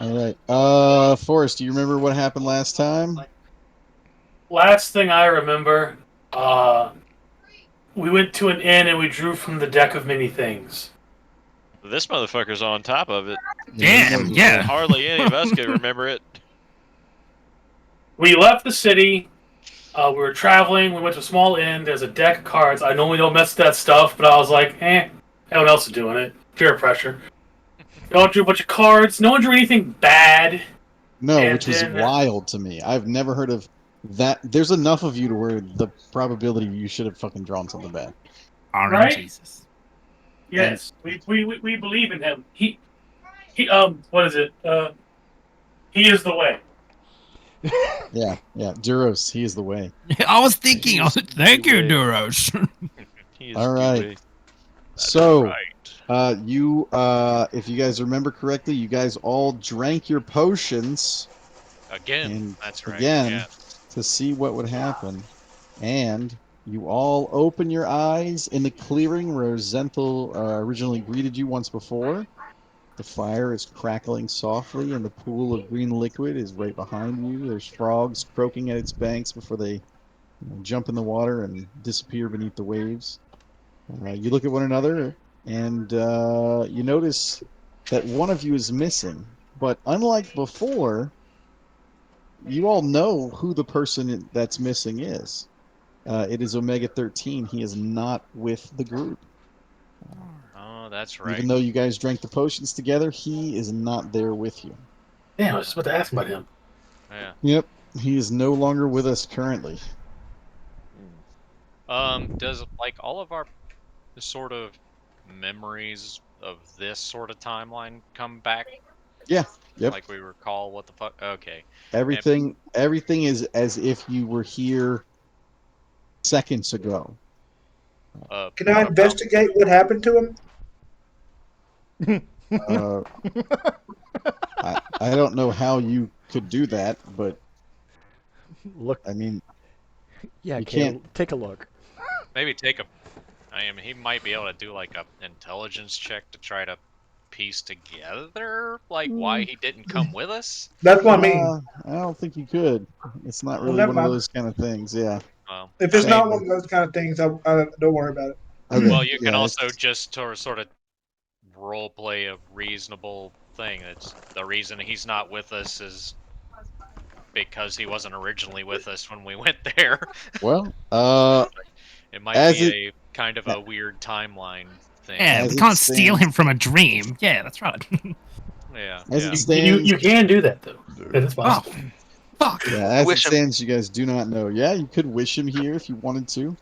All right. Forrest, do you remember what happened last time? Last thing I remember, uh, we went to an inn and we drew from the deck of many things. This motherfucker's on top of it. Yeah, he Damn, knows what's yeah. up. Hardly any of us could remember it. We left the city. We were traveling. We went to a small inn. There's a deck of cards. I normally don't mess with that stuff, but I was like, everyone else is doing it. Peer pressure. We all drew a bunch of cards. No one drew anything bad. No, And which was then, wild to me. I've never heard of that. There's enough of you to where the probability you should have fucking drawn something bad. Orange Jesus. yes, we believe in him. What is it? He is the way. Yeah, Duros, he is the way. I was thinking, thank you, Way. Duros. He's All right. That's So, right. if you guys remember correctly, you guys all drank your potions Again, and that's right. again Yeah. to see what would happen. And you all open your eyes in the clearing where Zenthel originally greeted you once before. The fire is crackling softly, and the pool of green liquid is right behind you. There's frogs croaking at its banks before they jump in the water and disappear beneath the waves. You look at one another, and you notice that one of you is missing. But unlike before, you all know who the person that's missing is. It is Omega 13. He is not with the group. Oh, that's right. Even though you guys drank the potions together, he is not there with you. Damn, I was just about to ask about him. Yeah. Yep, he is no longer with us currently. Does like all of our sort of memories of this sort of timeline come back? Yeah, yep. Like we recall what the fuck? Okay. Everything is as if you were here seconds ago. Can I What about investigate what happened to him? Uh, I don't know how you could do that, but Look, I mean, yeah, you Caleb, can't. take a look. maybe take a? I mean, he might be able to do like a intelligence check to try to piece together like why he didn't come with us. That's what I mean. I don't think you could. It's not Well, really never one of mind. those kind of things. Yeah. Well, If I it's mean, not Shame. one of those kind of things, I don't worry about it. Okay. well, you can Yeah. also just sort of role play a reasonable thing. It's the reason he's not with us is because he wasn't originally with us when we went there. Well, It might as be it a kind of a weird timeline thing. Yeah, As we it can't steal stands- him from a dream. Yeah, that's right. Yeah, as yeah. it stands, You can do that though. It is Oh, possible. fuck. yeah, as it Wish him. stands, you guys do not know. Yeah, you could wish him here if you wanted to, You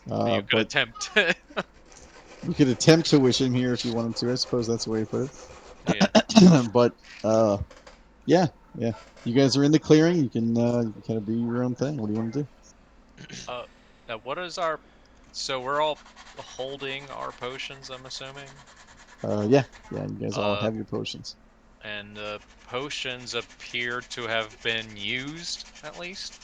could but attempt. you could attempt to wish him here if you wanted to. I suppose that's the way to put Yeah. it. But yeah, you guys are in the clearing. You can kind of do your own thing. What do you want to do? Now, what is our? So we're all holding our potions, I'm assuming, Yeah, you guys all Uh, have your potions. and the potions appear to have been used at least.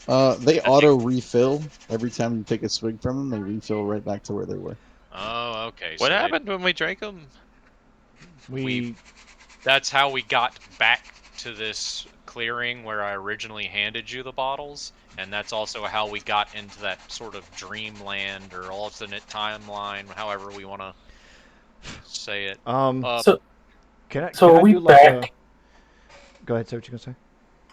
They I think- auto refill every time you take a swig from them. They refill right back to where they were. Oh, okay. What so happened when we drank them? That's how we got back to this clearing where I originally handed you the bottles, and that's also how we got into that sort of dreamland or alternate timeline, however we want to say it. So, Can I? so can are I we do like back? a? Go ahead. Say what you gonna say.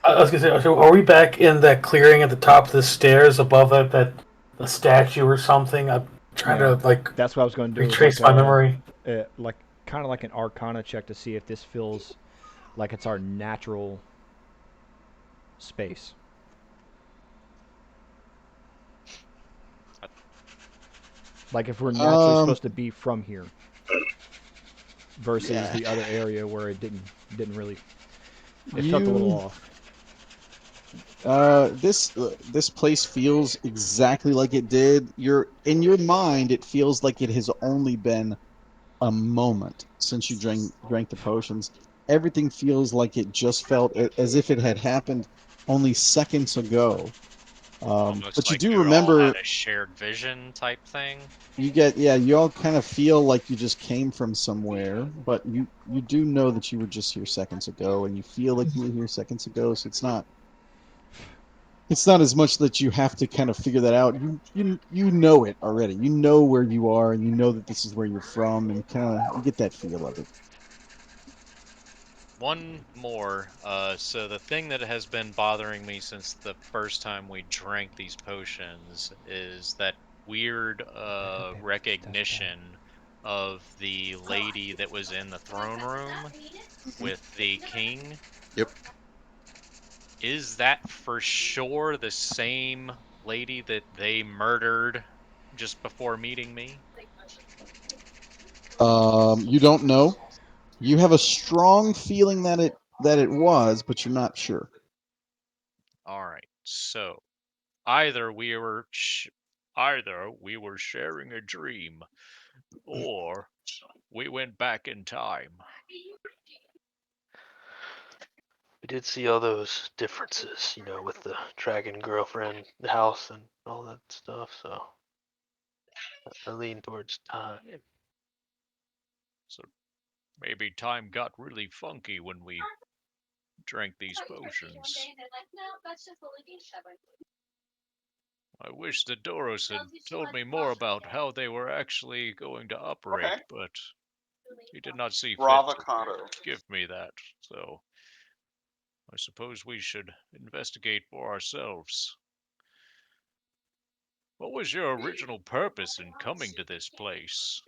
I was gonna say, so are we back in that clearing at the top of the stairs above that the statue or something? I'm trying Yeah. to like That's what I was going to do. retrace my memory. Like kind of like an Arcana check to see if this feels like it's our natural space. Like if we're naturally supposed to be from here versus Yeah. the other area where it didn't really. It felt a little off. This place feels exactly like it did. In your mind, it feels like it has only been a moment since you drank the potions. Everything feels like it just felt as if it had happened only seconds ago. Almost But you like do we all had remember, a shared vision type thing. you all kind of feel like you just came from somewhere, but you do know that you were just here seconds ago, and you feel like you were here seconds ago. So it's not as much that you have to kind of figure that out. You know it already. You know where you are, and you know that this is where you're from, and kind of you get that feel of it. One more. So the thing that has been bothering me since the first time we drank these potions is that weird recognition of the lady that was in the throne room with the king. Yep. Is that for sure the same lady that they murdered just before meeting me? You don't know. You have a strong feeling that it was, but you're not sure. All right. So either either we were sharing a dream, or we went back in time. We did see all those differences, with the dragon girlfriend, the house, and all that stuff. So I lean towards time. So maybe time got really funky when we drank these potions. I wish the Doros had told me more about how they were actually going to operate, but he did not see fit to give me that. So I suppose we should investigate for ourselves. What was your original purpose in coming to this place?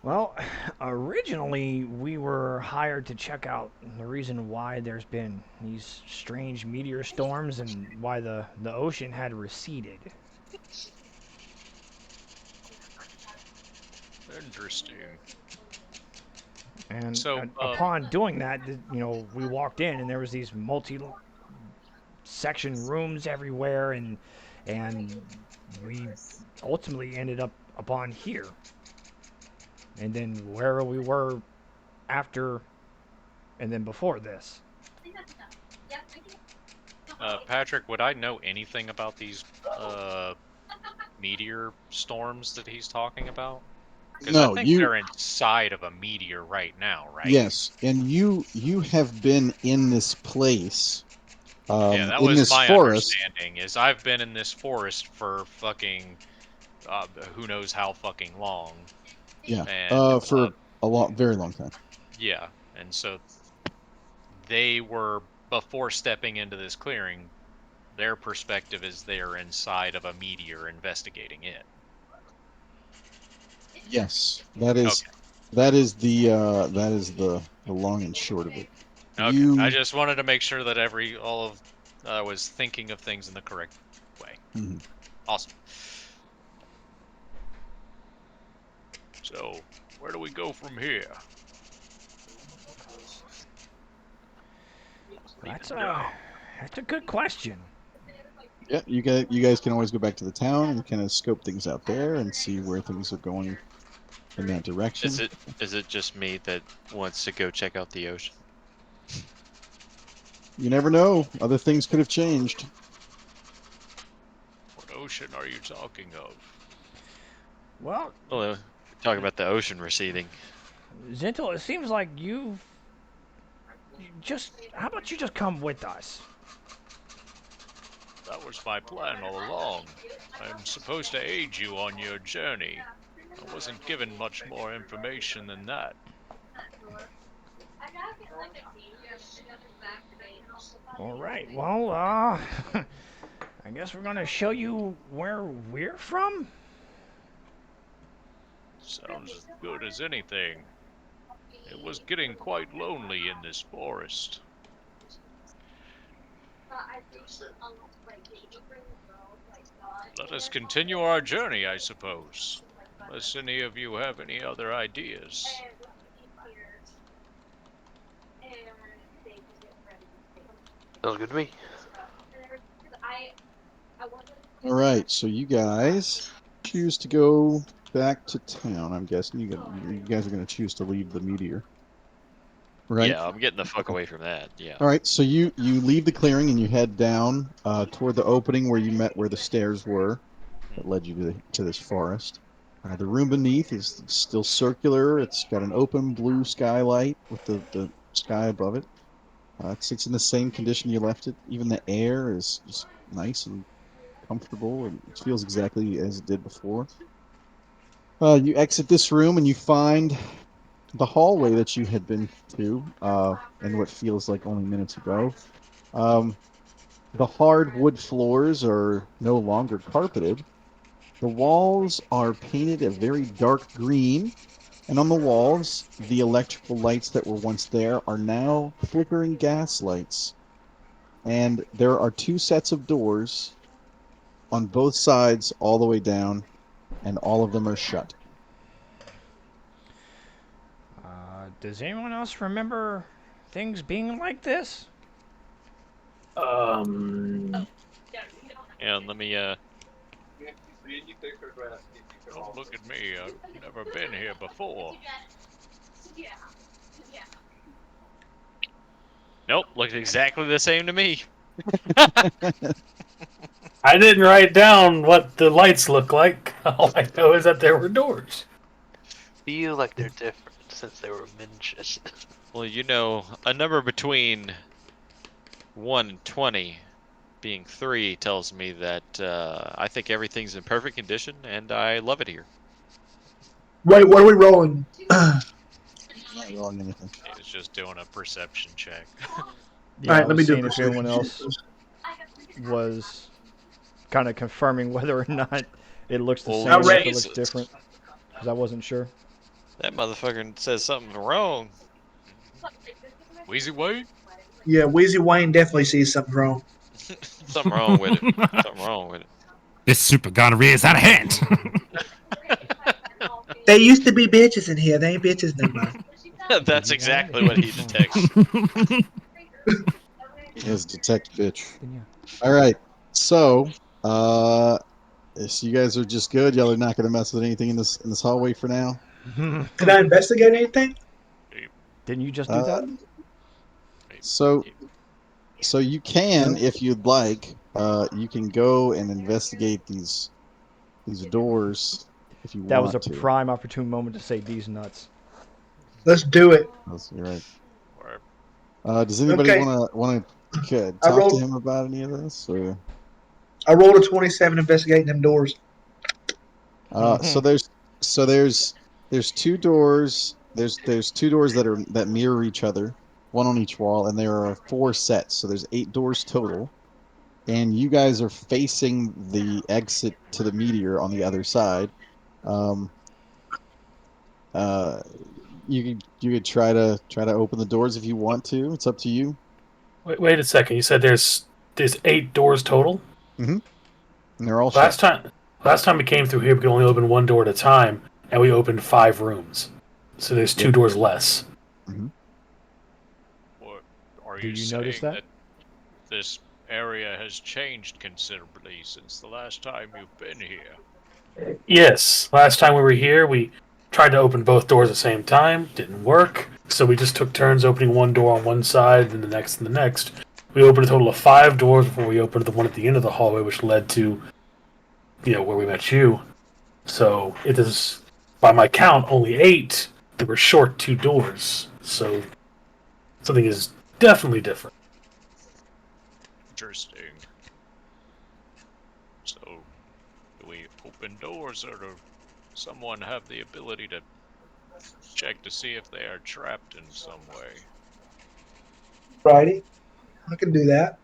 Well, originally we were hired to check out the reason why there's been these strange meteor storms and why the ocean had receded. Interesting. And So, upon doing that, we walked in and there was these multi-section rooms everywhere, and we ultimately ended up upon here. And then where we were after and then before this. Patrick, would I know anything about these uh, meteor storms that he's talking about? Because I No, think they're inside of a meteor right now, right? yes, and you have been in this place, Yeah, that in was this my forest. understanding. Is I've been in this forest for fucking who knows how fucking long, Yeah, and for a long, very long time. yeah, and so they were before stepping into this clearing. Their perspective is they're inside of a meteor investigating it. Yes, Okay. that is the long and short of it. Okay. I You. just wanted to make sure that all of I was thinking of things in the correct way. Mhm. Awesome. So, where do we go from here? That's a good question. Yeah, you guys can always go back to the town and kind of scope things out there and see where things are going in that Is direction. it just me that wants to go check out the ocean? You never know; other things could have changed. What ocean are you talking of? Well, Well, we're talking about the ocean receding. Zenthel, it seems like how about you just come with us? That was my plan all along. I'm supposed to aid you on your journey. I wasn't given much more information than that. All right. Well, I guess we're gonna show you where we're from. Sounds as good as anything. It was getting quite lonely in this forest. Let us continue our journey, I suppose. Unless any of you have any other ideas. Sounds good to me. All right, so you guys choose to go back to town. I'm guessing you guys are going to choose to leave the meteor. Right. Yeah, I'm getting the fuck away from that. Yeah. All right. So you leave the clearing and you head down toward the opening where you met where the stairs were that led you to this forest. The room beneath is still circular. It's got an open blue skylight with the sky above it. It sits in the same condition you left it. Even the air is just nice and comfortable, and it feels exactly as it did before. You exit this room and you find the hallway that you had been to, and what feels like only minutes ago. Um, the hard wood floors are no longer carpeted. The walls are painted a very dark green, and on the walls, the electrical lights that were once there are now flickering gas lights. And there are two sets of doors on both sides, all the way down, and all of them are shut. Does anyone else remember things being like this? Um, And let me don't look at me. I've never been here before. Nope, looks exactly the same to me. I didn't write down what the lights look like. All I know is that there were doors. Feel like they're different since they were mentioned. Well, you know, a number between 1 and 20 being 3 tells me that I think everything's in perfect condition and I love it here. Wait, what are we rolling? Not rolling anything. It's just doing a perception check. Yeah, All I right, let was me do a seeing if anyone perception check. else was kind of confirming whether or not it looks the Well, same or if it looks Jesus. different, because I wasn't sure. That motherfucker says something wrong. Wheezy Wade? Yeah, Wheezy Wayne definitely sees something wrong. Something wrong with it. Something wrong with This super gonorrhea is out of hand. They used to be bitches in here. They ain't bitches no more. it. That's exactly what he detects. Yes, detect bitch. Then yeah. All right. So, so you guys are just good. Y'all are not going to mess with anything in this hallway for now. Can I investigate anything? Didn't you just do that? Uh, so so you can, if you'd like, you can go and investigate these doors if you That was a want to. prime opportune moment to say these nuts. Let's do it. You're right. Or Does anybody Okay. want to I talk to rolled him about any of this? Or I rolled a 27 investigating them doors. so there's two doors. There's two doors that mirror each other, one on each wall, and there are four sets. So there's 8 doors total. And you guys are facing the exit to the meteor on the other side. Um, uh, you could try to open the doors if you want to. It's up to you. Wait a second. You said there's 8 doors total. And they're all shut. Last time we came through here, we could only open one door at a time, and we opened 5 rooms. So there's Yep. 2 doors less. what are Do you you notice saying that? this area has changed considerably since the last time you've been here? Yes, last time we were here, we tried to open both doors at the same time. Didn't work. So we just took turns opening one door on one side, then the next, and the next. We opened a total of 5 doors before we opened the one at the end of the hallway, which led to, where we met you. So it is, by my count, only 8. They were short 2 doors. So something is definitely different. Interesting. So, do we open doors or does someone have the ability to check to see if they are trapped in some way? Righty. I can do that.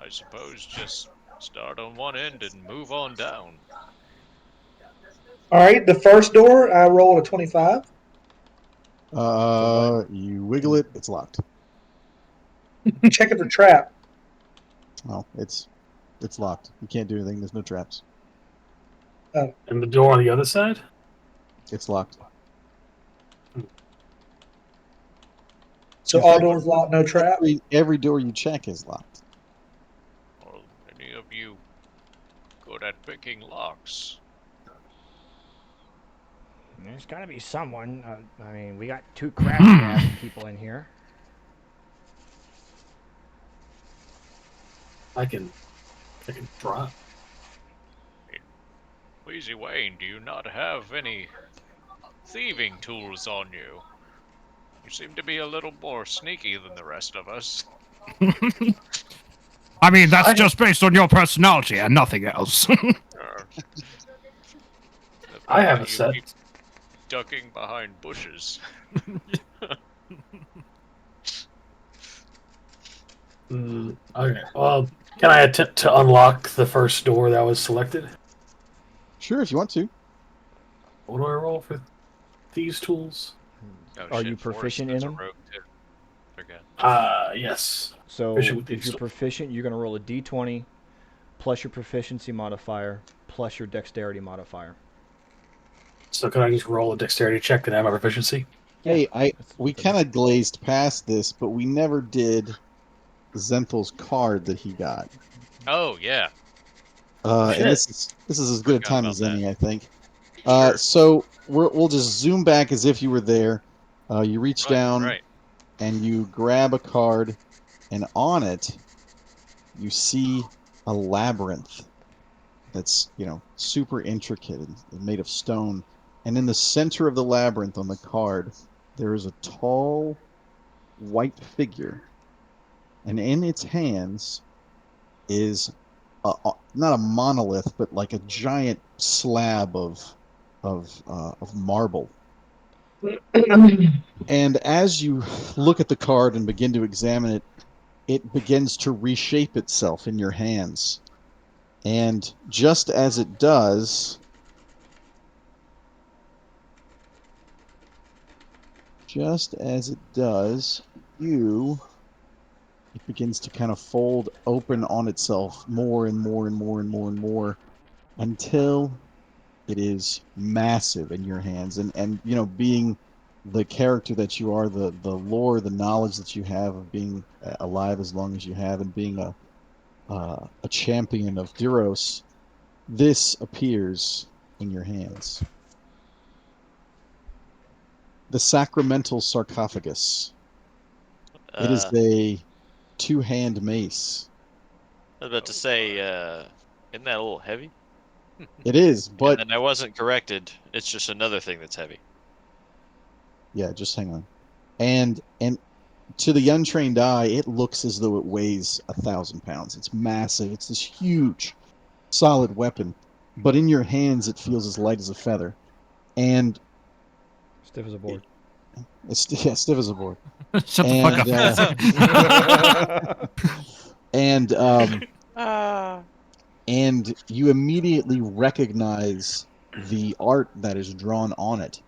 I suppose just start on one end and move on down. All right. The first door, I rolled a 25. You wiggle it. It's locked. Check it for trap. Oh, it's locked. You can't do anything. There's no traps. And the door on the other side? It's locked. So In all fact, doors locked, no trap. every door you check is locked. Are any of you good at picking locks? Yeah. There's got to be someone. I mean, we got 2 crab people in here. I can drop. Wheezy Wayne, do you not have any thieving tools on you? You seem to be a little more sneaky than the rest of us. I mean, that's just based on your personality and nothing else. I have a Apparently you set. keep ducking behind bushes. Okay. Well, can I attempt to unlock the first door that was selected? Sure, if you want to. What do I roll for these tools? Oh, Are shit, you Forrest proficient in is a them? rogue too. Forget. Yes. So Proficient with if these you're tools. proficient, you're going to roll a d20 plus your proficiency modifier plus your dexterity modifier. So can I just roll a dexterity check to have my proficiency? Hey, That's we within kind of glazed past this, but we never did Zenthel's card that he got. Oh yeah, Oh, And shit. this is as good a forgot time about as that. any, I think. Sure. So we'll just zoom back as if you were there. You reach down Right. and you grab a card, and on it you see a labyrinth that's super intricate and made of stone. And in the center of the labyrinth on the card, there is a tall white figure, and in its hands is not a monolith, but like a giant slab of marble. And as you look at the card and begin to examine it, it begins to reshape itself in your hands. And just as it does, you it begins to kind of fold open on itself more and more and more and more and more until it is massive in your hands. And being the character that you are, the lore, the knowledge that you have of being alive as long as you have, and being a champion of Duros, this appears in your hands. The sacramental sarcophagus. It is Uh, a two-hand mace. I was about to say, isn't that a little heavy? It is, And but then I wasn't corrected. It's just another thing that's heavy. yeah, just hang on. And to the untrained eye, it looks as though it weighs 1,000 pounds. It's massive. It's this huge, solid weapon. But in your hands, it feels as light as a feather. And Stiff as a it, board. it's yeah, stiff as a board. Shut the fuck And up. and Ah. and you immediately recognize the art that is drawn on it.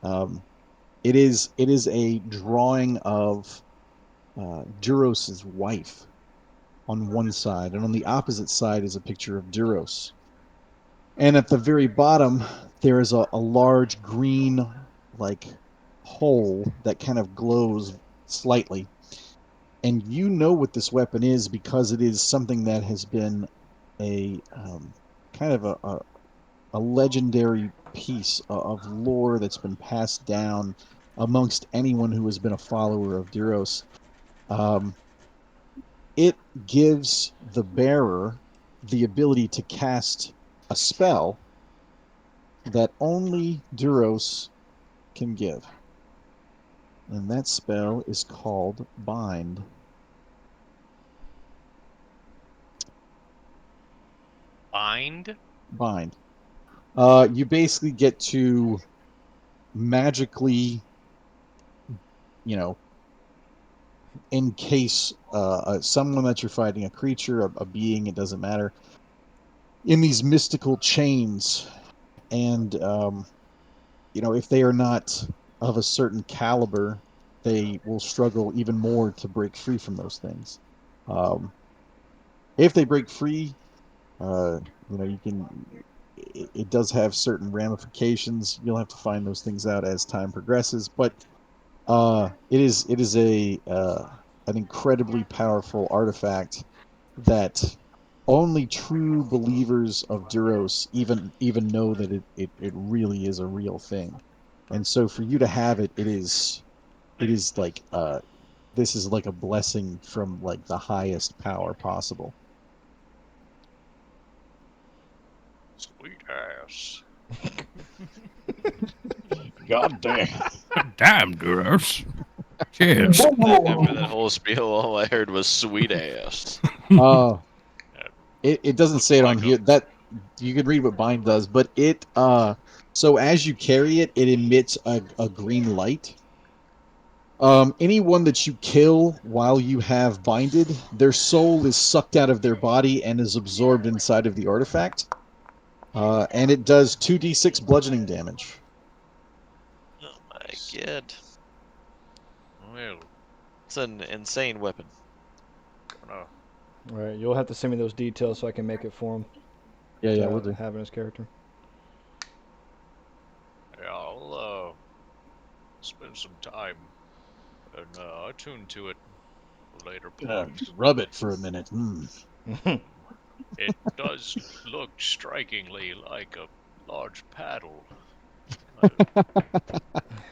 Um, it is a drawing of Duros's wife on one side, and on the opposite side is a picture of Duros. And at the very bottom, there is a large green, like, hole that kind of glows slightly. And you know what this weapon is because it is something that has been a kind of a legendary piece of lore that's been passed down amongst anyone who has been a follower of Duros. Um, it gives the bearer the ability to cast a spell that only Duros can give. And that spell is called Bind. Bind? Bind. You basically get to magically, you know, encase someone that you're fighting, a creature, a being, it doesn't matter, in these mystical chains. And if they are not of a certain caliber, they will struggle even more to break free from those things. Um, if they break free, uh, you can. It does have certain ramifications. You'll have to find those things out as time progresses, but it is an incredibly powerful artifact that only true believers of Duros even know that it really is a real thing. And so for you to have it, it is like this is like a blessing from like the highest power possible. Sweet ass. God damn. Damn, Duros. Cheers. After that whole spiel, all I heard was sweet ass. Uh That it doesn't looks say it on like here. That you can read what bind does, but it so as you carry it, it emits a green light. Anyone that you kill while you have binded, their soul is sucked out of their body and is absorbed inside of the artifact. And it does 2d6 bludgeoning damage. Oh my god. well, It's an insane weapon. gonna All right, you'll have to send me those details so I can make it for him. Yeah, To we'll do. have in his character. yeah, I'll spend some time and attune to it at a later point. Rub it for a minute. It does look strikingly like a large paddle. Uh,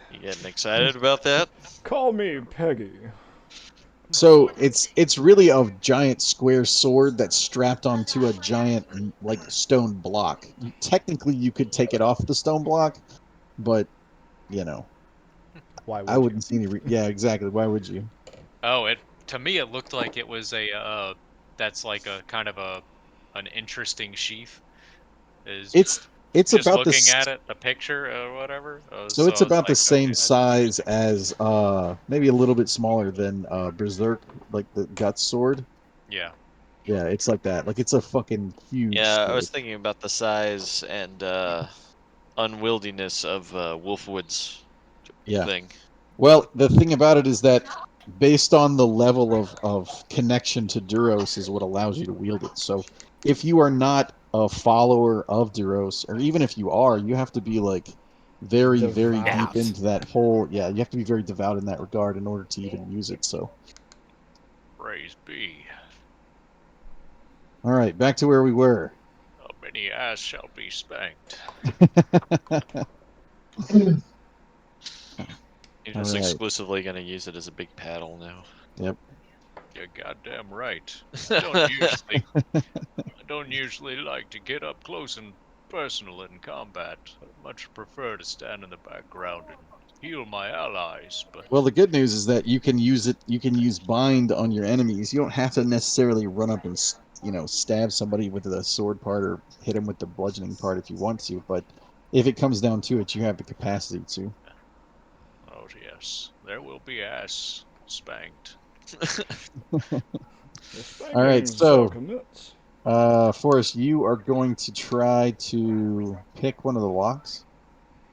You getting excited about that? Call me Peggy. So it's really a giant square sword that's strapped onto a giant like stone block. Technically, you could take it off the stone block, but you know, Why I would you? wouldn't see any. Yeah, exactly. Why would you? oh, it to me it looked like it was a that's like a kind of an interesting sheath. Is It's just about looking this. at it, the picture or whatever. So So it's I was about the like, okay, same that's size interesting. as maybe a little bit smaller than Berserk, like the Guts sword. Yeah. Yeah, it's like that. Like it's a fucking huge Yeah, I sword. was thinking about the size and unwieldiness of Wolfwood's Yeah. thing. Well, the thing about it is that based on the level of connection to Duros is what allows you to wield it. So if you are not a follower of Duros, or even if you are, you have to be like very, very Devout. deep into that whole, yeah, you have to be very devout in that regard in order to even use it. So, Praise be. all right, back to where we were. A many ass shall be spanked. You're All just right. exclusively going to use it as a big paddle now. Yep. You're goddamn right. I don't usually like to get up close and personal in combat. I much prefer to stand in the background and heal my allies, but Well, the good news is that you can use it. You can use bind on your enemies. You don't have to necessarily run up and stab somebody with the sword part or hit them with the bludgeoning part if you want to. But if it comes down to it, you have the capacity to. oh yes, there will be ass spanked. The All right, spankings so suck nuts. Forrest, you are going to try to pick one of the locks.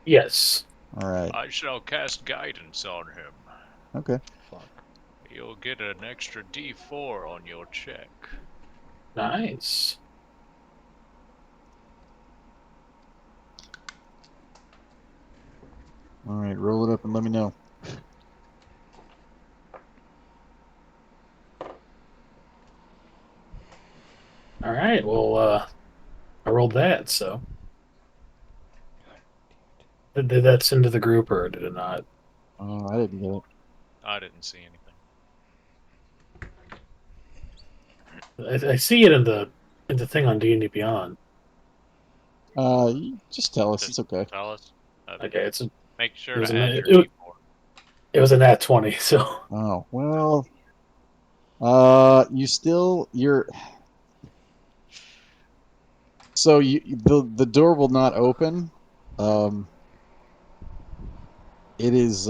Yes. All right. I shall cast guidance on him. Okay. Fuck. You'll get an extra D4 on your check. Nice. All right. Roll it up and let me know. All right. Well, I rolled that. So did that send to the group or did it not? Oh, I didn't get it. I didn't see anything. I see it in the thing on D&D Beyond. You just tell us. Just It's okay. tell us. Okay. Okay, Make it sure was to a add your it, D4. it was a nat 20. So Oh well. You're so the door will not open. Um, it is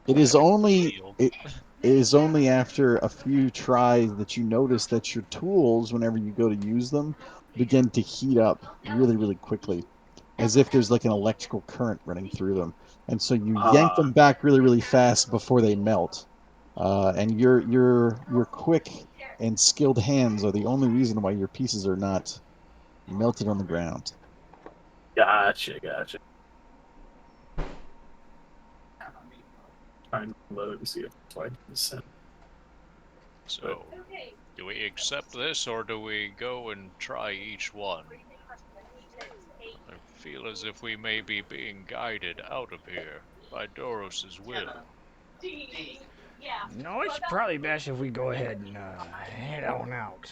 it is only Sealed. it is only after a few tries that you notice that your tools, whenever you go to use them, begin to heat up really, really quickly, as if there's like an electrical current running through them. And so you yank them back really, really fast before they melt. And your quick and skilled hands are the only reason why your pieces are not melted on the ground. gotcha. Trying to load and see if I can send. But So, do we accept this or do we go and try each one? I feel as if we may be being guided out of here by Doros's will. No, it's probably best if we go ahead and head on out.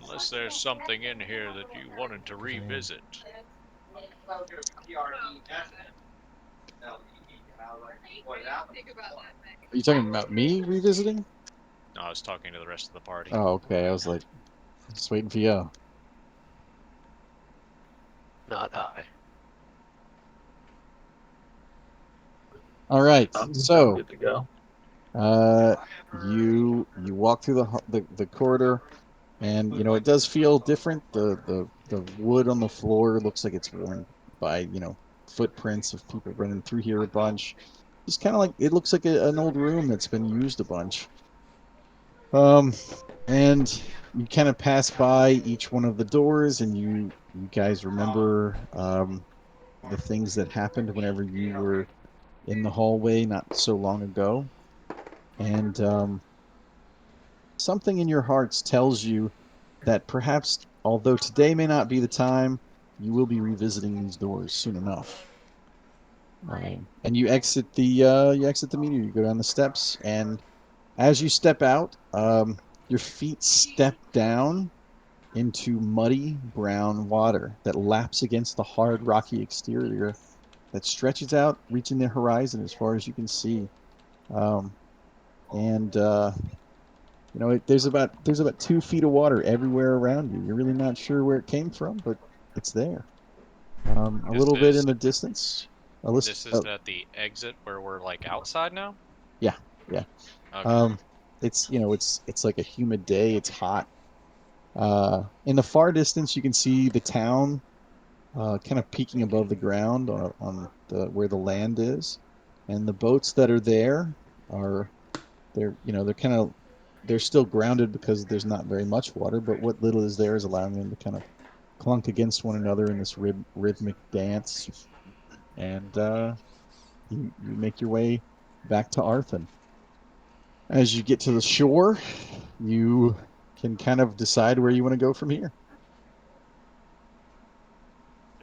Unless there's something in here that you wanted to revisit. Are you talking about me revisiting? No, I was talking to the rest of the party. Oh, okay. I was like, just waiting for you. Not I. All right. I'm So, good to go. you walk through the corridor, and it does feel different. The wood on the floor looks like it's worn by footprints of people running through here a bunch. Just kind of like it looks like an old room that's been used a bunch. Um, and you kind of pass by each one of the doors, and you guys remember the things that happened whenever you were in the hallway not so long ago, and something in your hearts tells you that perhaps, although today may not be the time, you will be revisiting these doors soon enough. And you exit the meteor. You go down the steps, and as you step out, your feet step down into muddy brown water that laps against the hard, rocky exterior that stretches out, reaching the horizon as far as you can see. Um, and there's about 2 feet of water everywhere around you. You're really not sure where it came from, but it's there. A This little bit in is the distance. A list. this is at the exit where we're like outside now? Yeah, yeah. Okay. Um, it's like a humid day. It's hot. In the far distance, you can see the town, kind of peeking above the ground on the where the land is, and the boats that are there are they're still grounded because there's not very much water, but what little is there is allowing them to kind of clunk against one another in this rhythmic dance, and you make your way back to Arthur. As you get to the shore, you can kind of decide where you want to go from here.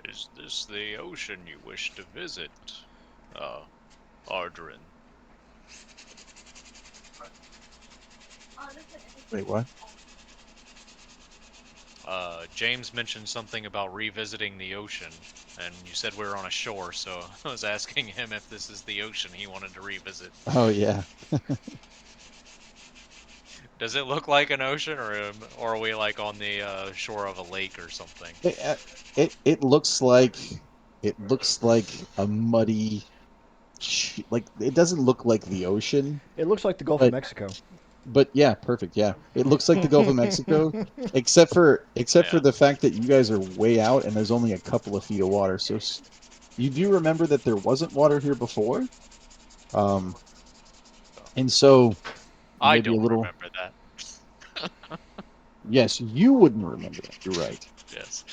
Is this the ocean you wish to visit? Ardrin. Wait, what? James mentioned something about revisiting the ocean, and you said we were on a shore, so I was asking him if this is the ocean he wanted to revisit. Oh yeah. Does it look like an ocean, or are we like on the shore of a lake or something? It looks like a muddy, like it doesn't look like the ocean, It looks like the Gulf of but Mexico. yeah, perfect. Yeah, it looks like the Gulf of Mexico, except for Yeah. the fact that you guys are way out and there's only a couple of feet of water. So you do remember that there wasn't water here before, um, and so you I may be a don't little. remember that. Yes, you wouldn't remember that. You're right, Yes.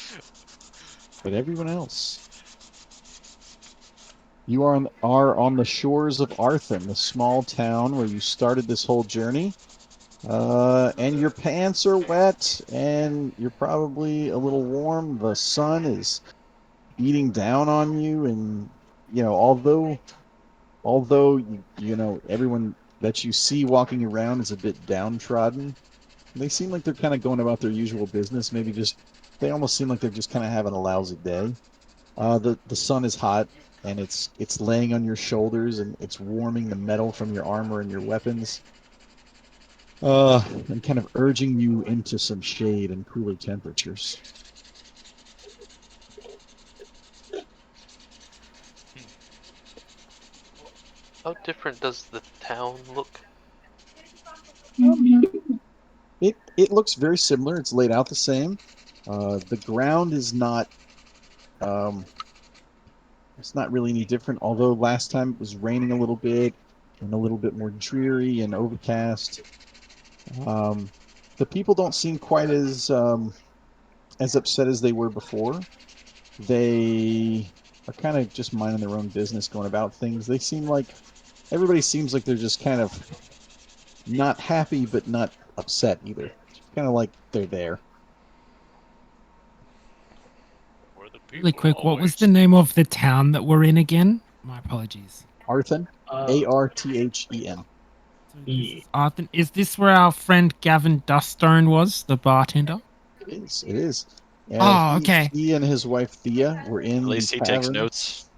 but everyone else. You are on the shores of Arthur, the small town where you started this whole journey. And your pants are wet, and you're probably a little warm. The sun is beating down on you, and although everyone that you see walking around is a bit downtrodden, they seem like they're kind of going about their usual business. Maybe just they almost seem like they're just kind of having a lousy day. The sun is hot, and it's laying on your shoulders, and it's warming the metal from your armor and your weapons, and kind of urging you into some shade and cooler temperatures. How different does the town look? It looks very similar. It's laid out the same. The ground is not um, it's not really any different. Although last time it was raining a little bit and a little bit more dreary and overcast. Um, the people don't seem quite as upset as they were before. They are kind of just minding their own business, going about things. Everybody seems like they're just kind of not happy, but not upset either. It's kind of like they're there. Really quick, what was the name of the town that we're in again? My apologies. Arthen, Arthen. So this is Arthur. Is this where our friend Gavin Duststone was, the bartender? It is. It is. Oh, okay. He and his wife Thea were in At the least he takes tavern, notes.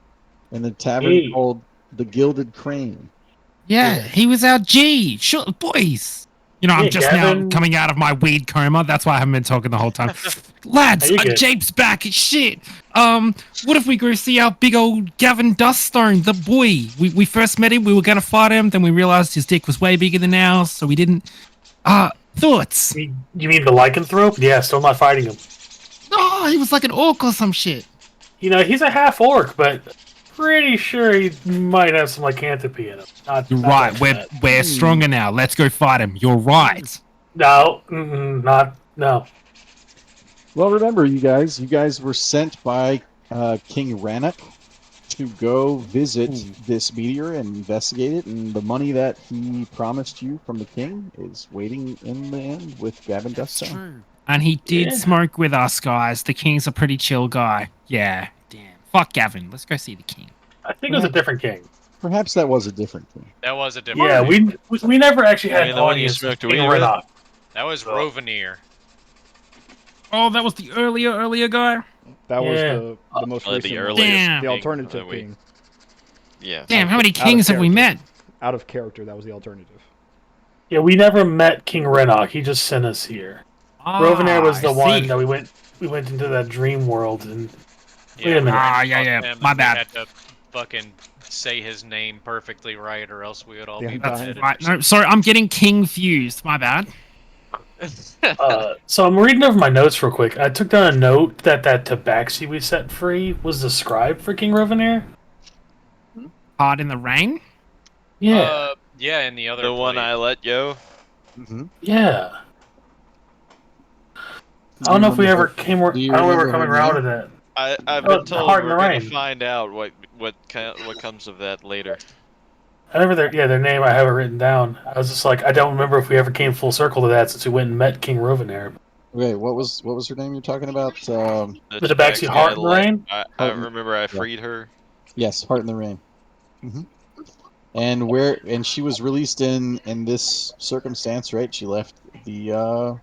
in the tavern Hey. called the Gilded Crane. Yeah, he was our G. Sure, boys. You know, I'm Yeah, just now Gavin- coming out of my weed coma. That's why I haven't been talking the whole time. Lads, Are you good? Jape's back. Shit. What if we go see our big old Gavin Duststone, the boy? We first met him. We were gonna fight him. Then we realized his dick was way bigger than ours, so we didn't. Thoughts? You mean the lycanthrope? Yeah, still not fighting him. Oh, he was like an orc or some shit. You know, he's a half orc, but pretty sure he might have some lycanthropy in him. You're Not right. much We're of that. we're stronger now. Let's go fight him. You're right. No, no. Well, remember, you guys were sent by King Rannoch to go visit this meteor and investigate it, and the money that he promised you from the king is waiting in the end with Gavin That's Duststone. true. And he did Yeah. smoke with us, guys. The king's a pretty chill guy. Yeah. Damn. Fuck Gavin. Let's go see the king. I think it was a different king. Perhaps that was a different king. That was a different. Yeah, we never actually had I mean, an the one you audience with smoked King weed with? Renok. That was Rovenier. Oh, that was the earlier guy? That was Yeah. the most The recent one. earliest Damn. The king alternative that we- king. Yeah. Damn, how many Out of kings have we character. met? Out of character, that was the alternative. Yeah, we never met King Renok. He just sent us here. Rovenier was the I one see. that we went into that dream world and Yeah, Wait a minute. Ah, yeah, Him, my and we bad. had to fucking say his name perfectly right, or else we would all The be entire- beheaded. Right, no, sorry, I'm getting king fused. My bad. so I'm reading over my notes real quick. I took down a note that tabaxi we set free was the scribe for King Rovenier. Hard in the rain? Yeah. Yeah, in the other The one place. I let go. Mm-hmm. Yeah. I don't know if we ever came. I do you don't know if we're remember coming her around to name? that. I've Oh, been told Hard in we're the gonna Rain. find out what comes of that later. I never their name I have it written down. I was just like I don't remember if we ever came full circle to that since we went and met King Rovenier. Okay, what was her name you're talking about? The tabaxi tabaxi Heart in the Rain? I Heart in- remember I freed her. Yes, Heart in the Rain. Mm-hmm. And she was released in this circumstance, right? She left the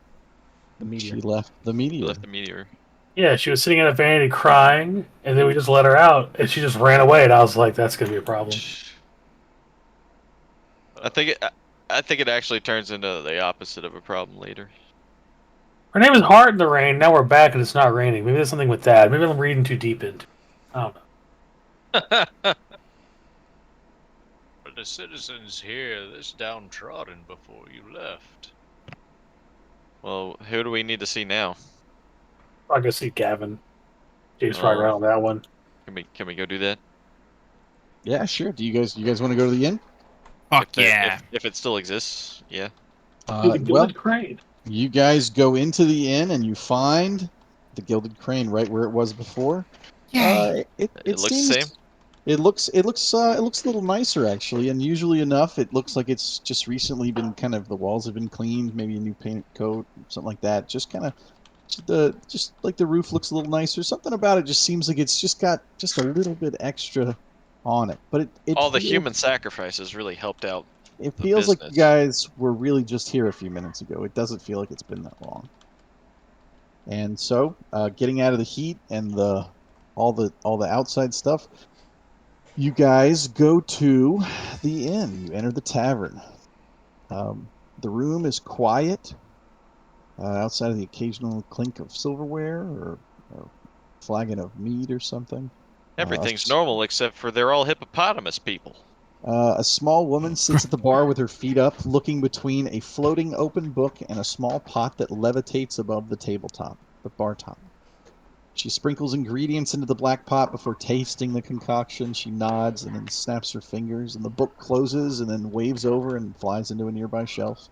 meteor. she left the She meteor. left the meteor. Yeah, she was sitting in a vanity crying, and then we just let her out, and she just ran away. And I was like, "That's gonna be a problem." I think it actually turns into the opposite of a problem later. Her name is Heart in the Rain. Now we're back, and it's not raining. Maybe there's something with that. Maybe I'm reading too deep into. I don't know. But the citizens here, this downtrodden before you left. Well, who do we need to see now? I'll go see Gavin. James probably Oh. right on that one. Can we go do that? Yeah, sure. Do you guys want to go to the inn? Fuck yeah. If it still exists, yeah. The Gilded Crane. You guys go into the inn and you find the Gilded Crane right where it was before. Yay. It It looks seems the same. it looks a little nicer actually. Unusually enough, it looks like it's just recently been the walls have been cleaned, maybe a new paint coat, something like that. Just like the roof looks a little nicer. Something about it just seems like it's just got just a little bit extra on it. But it All the feels- human sacrifices really helped out. It the feels like you business. guys were really just here a few minutes ago. It doesn't feel like it's been that long. And so, getting out of the heat and all the outside stuff, you guys go to the inn. You enter the tavern. The room is quiet. Outside of the occasional clink of silverware or flagon of mead or something. Everything's normal except for they're all hippopotamus people. A small woman sits at the bar with her feet up, looking between a floating open book and a small pot that levitates above the bar top. She sprinkles ingredients into the black pot before tasting the concoction. She nods and then snaps her fingers, and the book closes and then waves over and flies into a nearby shelf.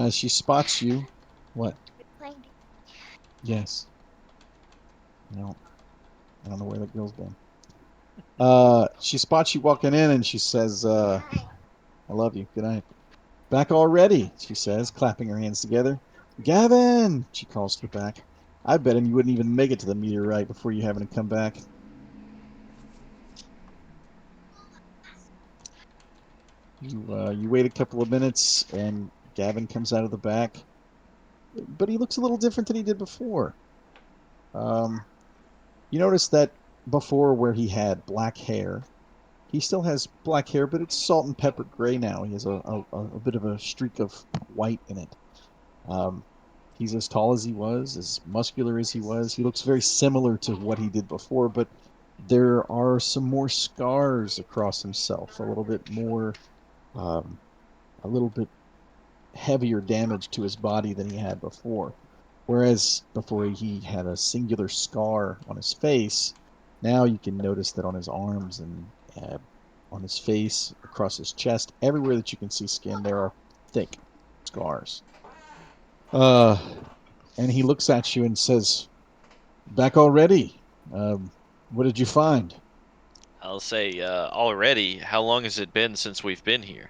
She spots you. What? Yes. I don't know where that girl's been. She spots you walking in and she says, I love you. Good night. Back already, she says, clapping her hands together. Gavin! She calls to her back. I bet him you wouldn't even make it to the meteorite before you having to come back. You wait a couple of minutes, and Gavin comes out of the back, but he looks a little different than he did before. You notice that before, where he had black hair, he still has black hair, but it's salt and pepper gray now. He has a bit of a streak of white in it. Um, he's as tall as he was, as muscular as he was. He looks very similar to what he did before, but there are some more scars across himself, um, a little bit heavier damage to his body than he had before. Whereas before he had a singular scar on his face, now you can notice that on his arms and on his face, across his chest, everywhere that you can see skin, there are thick scars. Uh, and he looks at you and says, "Back already? What did you find?" I'll say, already, how long has it been since we've been here?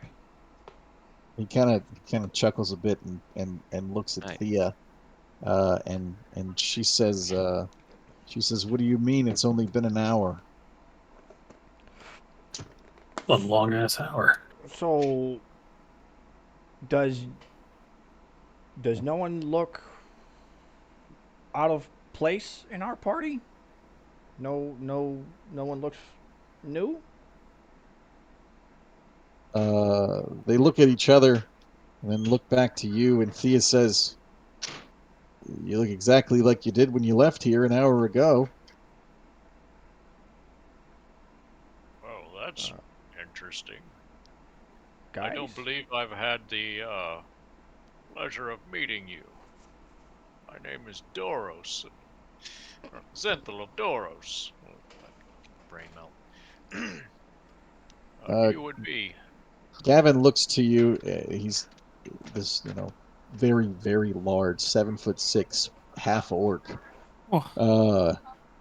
He kind of chuckles a bit and looks at Right. Thea, and she says, "What do you mean? It's only been an hour." A long ass hour. So does does no one look out of place in our party? No one looks new. They look at each other and then look back to you, and Thea says, "You look exactly like you did when you left here an hour ago." Oh, that's interesting. I Guys, don't believe I've had the pleasure of meeting you. My name is Doros, Zenthel of Doros. Brain melt. How do Uh, you would be? Gavin looks to you. He's this, very, very large, 7'6", half orc. Oh,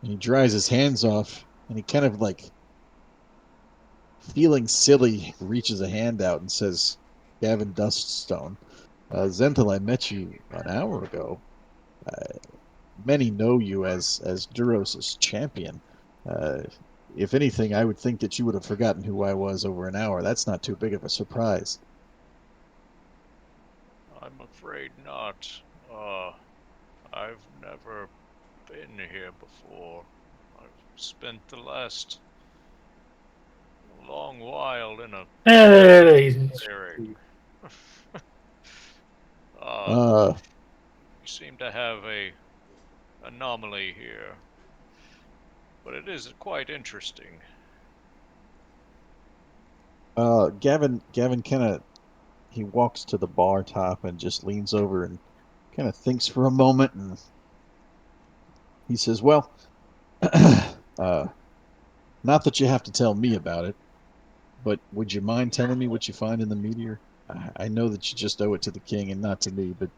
And he dries his hands off, and he kind of like, feeling silly, reaches a hand out and says, "Gavin Duststone, Zenthal, I met you an hour ago. Uh, Many know you as Duros's champion. Uh, if anything, I would think that you would have forgotten who I was over an hour. That's not too big of a surprise." I'm afraid not. Uh, I've never been here before. I've spent the last long while in a Hey, clearing. uh, Uh, we seem to have a anomaly here, but it is quite interesting. Gavin kind of he walks to the bar top and just leans over and kind of thinks for a moment, and he says, "Well, uh, not that you have to tell me about it, but would you mind telling me what you find in the meteor? I know that you just owe it to the king and not to me, but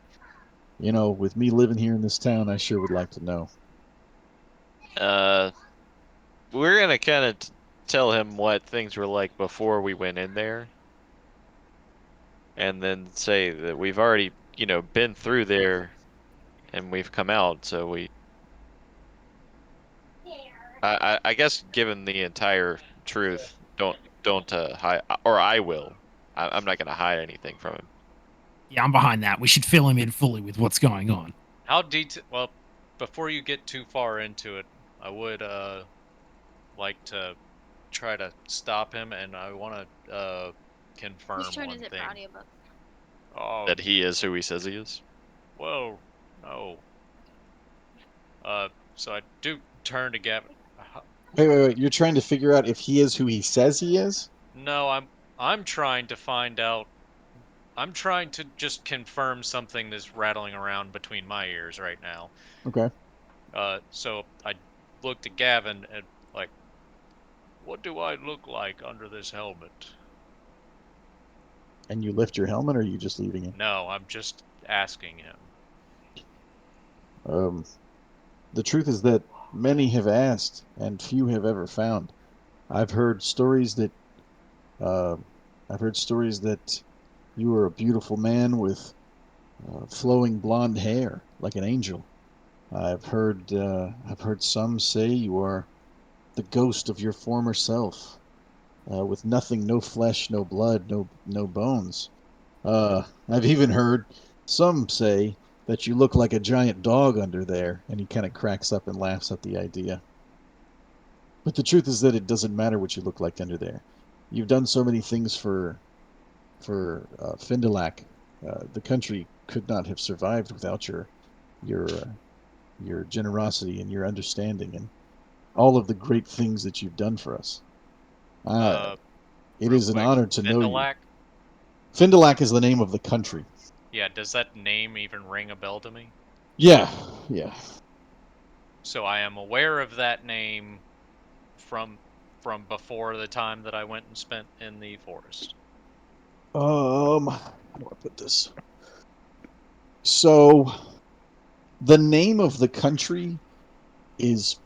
with me living here in this town, I sure would like to know." Uh, we're gonna kind of tell him what things were like before we went in there, and then say that we've already, been through there and we've come out. So I guess, given the entire truth, don't hide, or I will. I'm not gonna hide anything from him. yeah, I'm behind that. We should fill him in fully with what's going on. How detail? Well, before you get too far into it, I would like to try to stop him, and I want to Whose confirm turn is one it for thing. audiobook? Oh, That he is who he says he is. well, no. So I do turn to Gavin. Wait, wait, wait! You're trying to figure out if he is who he says he is? No, I'm trying to find out. I'm trying to just confirm something that's rattling around between my ears right now. Okay. So I looked at Gavin and like, what do I look like under this helmet? And you lift your helmet, or are you just leaving it? No, I'm just asking him. Um, the truth is that many have asked, and few have ever found. I've heard stories that uh, I've heard stories that you are a beautiful man with flowing blonde hair, like an angel. I've heard some say you are the ghost of your former self, with nothing, no flesh, no blood, no bones. I've even heard some say that you look like a giant dog under there, and he kind of cracks up and laughs at the idea. But the truth is that it doesn't matter what you look like under there. You've done so many things for Fond du Lac. The country could not have survived without your your generosity and your understanding and all of the great things that you've done for us. Uh, Uh, it real is an quick, honor to know you. Vindalak. Fond du Lac is the name of the country. Yeah, does that name even ring a bell to me? Yeah, yeah. So I am aware of that name from before the time that I went and spent in the forest. How do I put this? So the name of the country is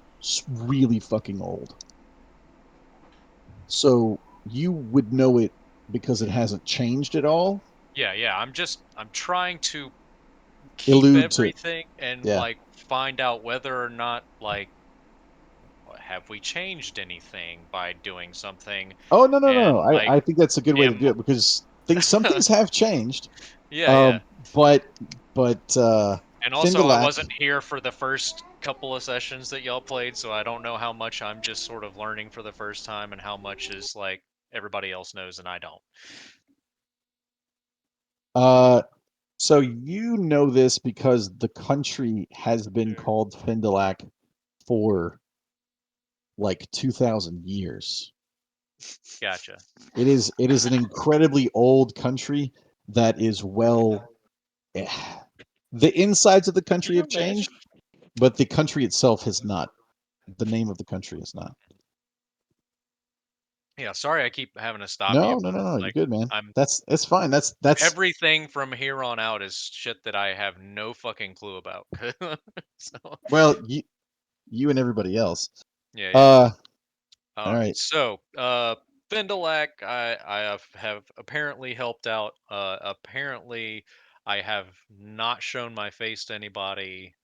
really fucking old. So you would know it because it hasn't changed at all. Yeah, yeah. I'm trying to keep Allude to, everything and yeah. like find out whether or not like have we changed anything by doing something Oh no no no no. and like I think that's a good way to am do it because some things have changed. yeah, yeah. Um, but And Fond also du I Lac. wasn't here for the first couple of sessions that y'all played, so I don't know how much I'm just sort of learning for the first time and how much is like everybody else knows and I don't. Uh, so you know this because the country has been called Fond du Lac for like 2,000 years. Gotcha. It is an incredibly old country that is well. eh, The insides of the Can country you have imagine? changed, but the country itself has not. The name of the country is not. Yeah, sorry I keep having to stop No, you, no, but no, no. You're like good, man. I'm That's fine. That's everything from here on out is shit that I have no fucking clue about. So, well, you and everybody else. yeah, yeah. Uh, All all right. right. So, Findalak, I have apparently helped out. Apparently, I have not shown my face to anybody.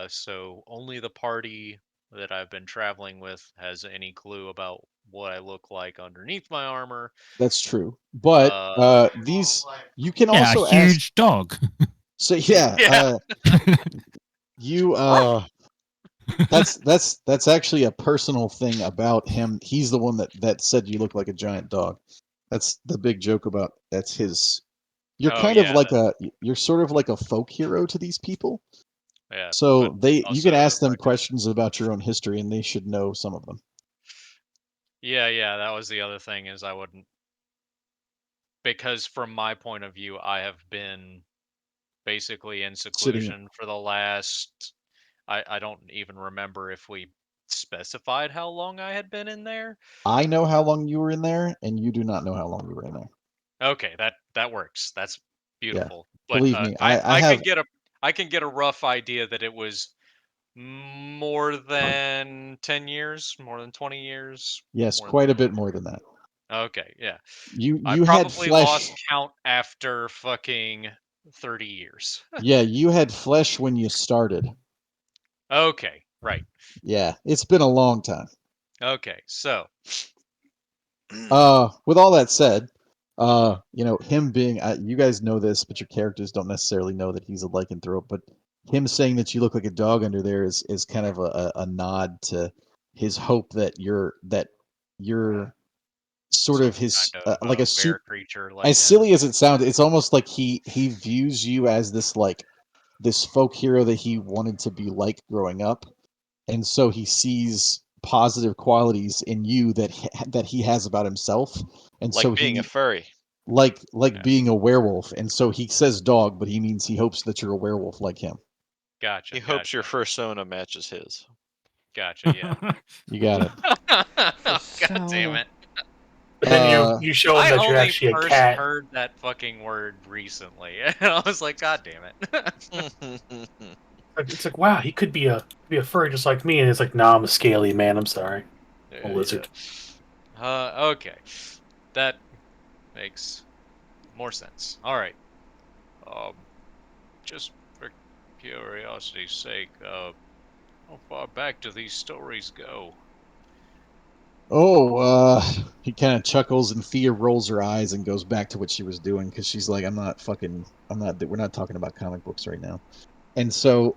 So only the party that I've been traveling with has any clue about what I look like underneath my armor. That's true. But Uh, these you can Yeah, a also ask. huge dog. So yeah, yeah. you that's actually a personal thing about him. He's the one that said you look like a giant dog. That's the big joke about that's his. You're Oh kind of yeah. like a you're sort of like a folk hero to these people. Yeah. But So they you can also ask them like questions about your own history and they should know some of them. yeah, yeah. That was the other thing is I wouldn't because from my point of view, I have been basically in Sitting seclusion for the last I don't even remember if we specified how long I had been in there. I know how long you were in there and you do not know how long you were in there. Okay, that works. That's Yeah. beautiful. But Believe me, I I can have get a rough idea that it was more than 10 years, more than 20 years, yes, more than quite a bit more than that. okay, yeah. I You had probably lost flesh. count after fucking 30 years. Yeah, you had flesh when you started. Okay, right. Yeah, it's been a long time. Okay, so With all that said, you know, him being, you guys know this, but your characters don't necessarily know that he's a lycanthrope. But him saying that you look like a dog under there is kind of a nod to his hope that you're sort some of his kind of like a bear soup. creature like As him. silly as it sounds, it's almost like he views you as this like this folk hero that he wanted to be like growing up, and so he sees positive qualities in you that he has about himself, and so Like being a he furry. like Yeah, being a werewolf, and so he says dog, but he means he hopes that you're a werewolf like him. gotcha, He hopes your gotcha, persona matches his. gotcha. Yeah. You got it. God damn So, it! But then Uh, you show him I that you're only actually a first cat. heard that fucking word recently, and I was like, God damn it! Like, it's like, wow, he could be a furry just like me, and it's like, nah, I'm a scaly man. I'm sorry, I'm a Yeah, yeah. lizard. Okay, that makes more sense. All right. Um, just for curiosity's sake, how far back do these stories go? Oh, he kind of chuckles, and Thea rolls her eyes and goes back to what she was doing because she's like, I'm not. We're not talking about comic books right now. And so,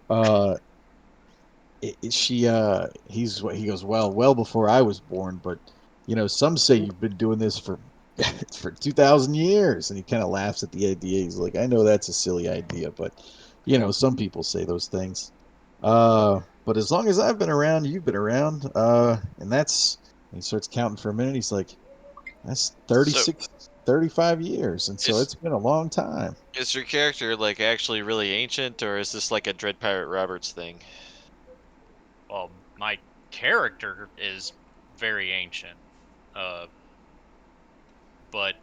he goes, well before I was born, but some say you've been doing this for for 2,000 years. And he kind of laughs at the idea. He's like, I know that's a silly idea, but some people say those things. But as long as I've been around, you've been around. And that's he starts counting for a minute. He's like, that's So 36, 35 years. And so is it's been a long time. is your character like actually really ancient, or is this like a Dread Pirate Roberts thing? My character is very ancient, uh, but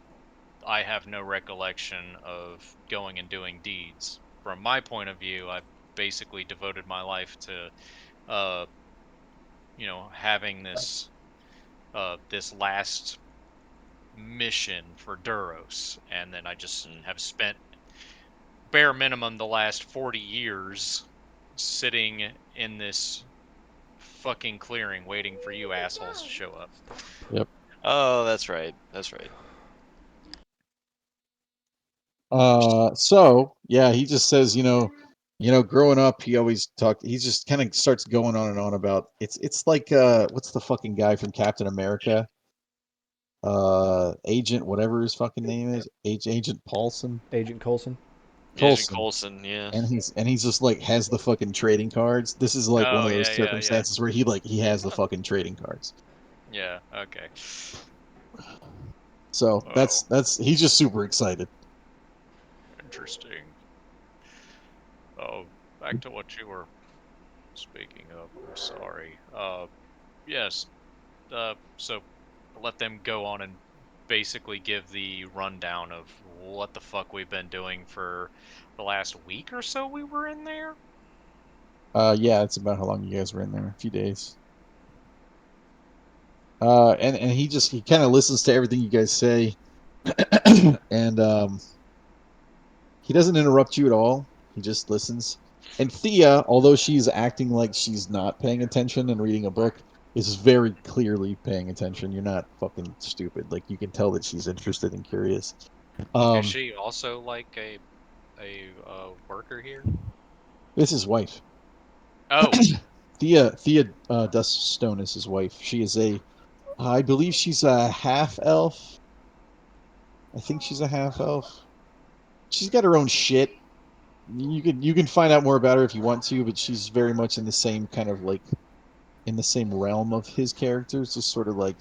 I have no recollection of going and doing deeds. From my point of view, I've basically devoted my life to, uh, having this last mission for Duros, and then I just Hmm. have spent bare minimum the last 40 years sitting in this fucking clearing waiting for you assholes to show up. Yep. Oh, that's right. That's right. So yeah, he just says, growing up, he always talked. He just kind of starts going on and on about it's like what's the fucking guy from Captain America? Agent whatever his fucking name is, Agent Paulson. Agent Coulson. Agent Coulson, Coulson, yeah. and he's just like has the fucking trading cards. This is like one Oh of yeah, those yeah, yeah, circumstances where he has the fucking trading cards. yeah. Okay. So Oh, that's he's just super excited. interesting. Oh, back to what you were speaking of. I'm sorry. Yes. So let them go on and basically give the rundown of what the fuck we've been doing for the last week or so we were in there. Yeah, it's about how long you guys were in there. A few days. And he kind of listens to everything you guys say, and he doesn't interrupt you at all. He just listens. And Thea, although she's acting like she's not paying attention and reading a book, is very clearly paying attention. You're not fucking stupid. Like you can tell that she's interested and curious. Is Um, she also like a worker here? this is his wife. Oh, Thea Duststone is his wife. She is I believe she's a half elf. I think she's a half elf. She's got her own shit. You can find out more about her if you want to, but she's very much in the same kind of like in the same realm of his characters, just sort of like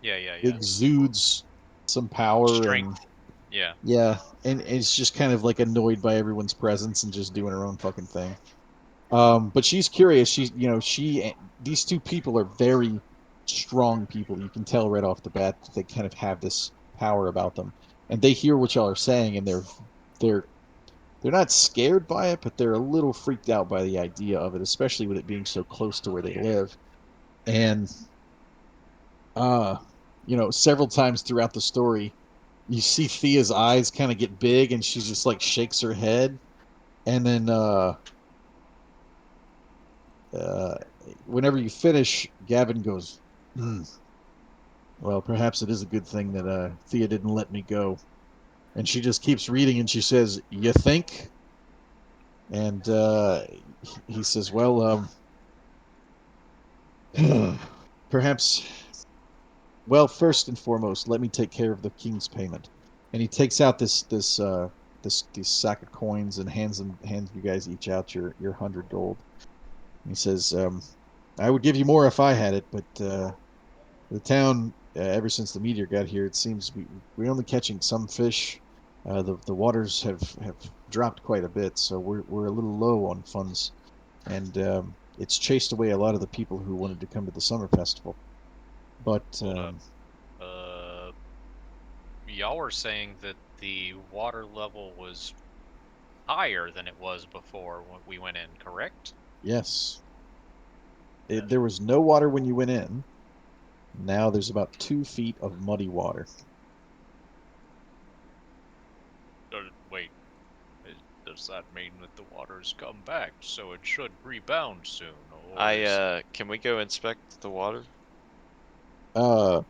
yeah, yeah, yeah. exudes some power and Strength. Yeah. yeah, and is just kind of like annoyed by everyone's presence and just doing her own fucking thing. But she's curious. These two people are very strong people. You can tell right off the bat that they kind of have this power about them, and they hear what y'all are saying, and they're they're not scared by it, but they're a little freaked out by the idea of it, especially with it being so close to where they live. And uh, several times throughout the story, you see Thea's eyes kind of get big, and she just like shakes her head, and then uh, whenever you finish, Gavin goes, "Hmm, well, perhaps it is a good thing that Thea didn't let me go." And she just keeps reading, and she says, "You think?" And he says, "Well, perhaps. Well, first and foremost, let me take care of the king's payment." And he takes out this sack of coins and hands you guys each out your 100 gold. And he says, "I would give you more if I had it, but the town, ever since the meteor got here, it seems we're only catching some fish. The waters have dropped quite a bit, so we're a little low on funds, and it's chased away a lot of the people who wanted to come to the summer festival. But Hold up. Uh, y'all were saying that the water level was higher than it was before when we went in, correct? yes, there was no water when you went in. Now there's about 2 feet of muddy water. Wait, is- does that mean that the water's come back? So it should rebound soon, or Can we go inspect the water? Uh,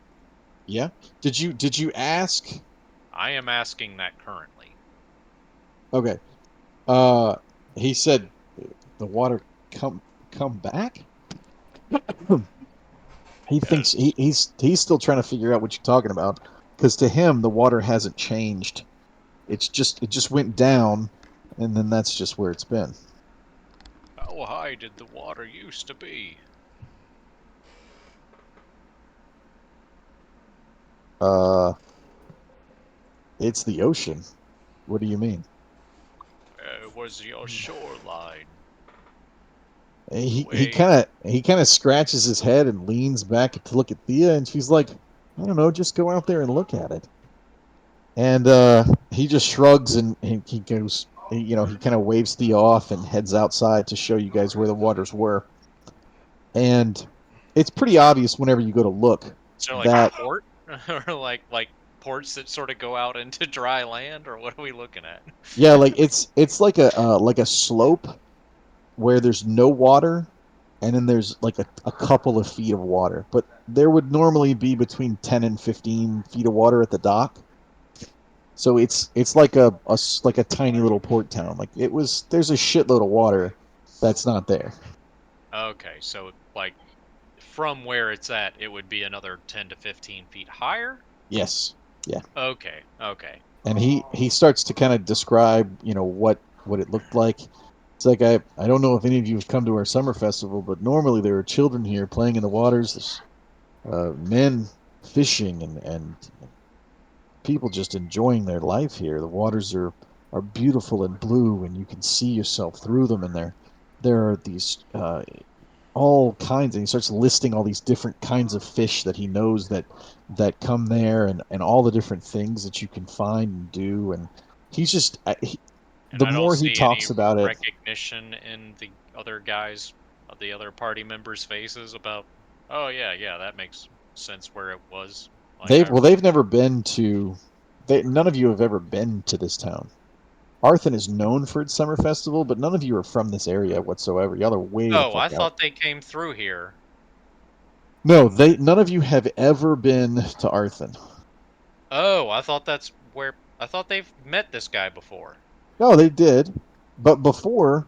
yeah. Did you ask? I am asking that currently. Okay. Uh, he said the water come come back. He thinks Yes. he's still trying to figure out what you're talking about because to him the water hasn't changed. It just went down, and then that's just where it's been. How high did the water used to be? Uh, it's the ocean. What do you mean? Where was your shoreline? He Way. kind of scratches his head and leans back to look at Thea, and she's like, I don't know, just go out there and look at it. And he just shrugs and he goes, he kind of waves Thea off and heads outside to show you guys where the waters were. And it's pretty obvious whenever you go to look Is there like a that port, or like ports that sort of go out into dry land, or what are we looking at? yeah, like it's like a slope where there's no water, and then there's like a couple of feet of water. But there would normally be between 10 and 15 feet of water at the dock. So it's like like a tiny little port town. Like there's a shitload of water that's not there. Okay, so like from where it's at, it would be another 10 to 15 feet higher. Yes. Yeah. Okay, okay. And he starts to kind of describe, what it looked like. It's like I don't know if any of you have come to our summer festival, but normally there are children here playing in the waters. There's men fishing and people just enjoying their life here. The waters are beautiful and blue, and you can see yourself through them. And there are these all kinds, and he starts listing all these different kinds of fish that he knows that come there, and all the different things that you can find and do. And he's just And the I don't more he see any talks about it, recognition in the other guys, the other party members' faces about, oh yeah, yeah, that makes sense where it was. Like I they've never been to. None of you have ever been to this town. Arthur is known for its summer festival, but none of you are from this area whatsoever. Y'all are way the Oh, fuck I out. thought they came through here. No, none of you have ever been to Arthur. Oh, I thought that's where I thought they've met this guy before. No, they did, but before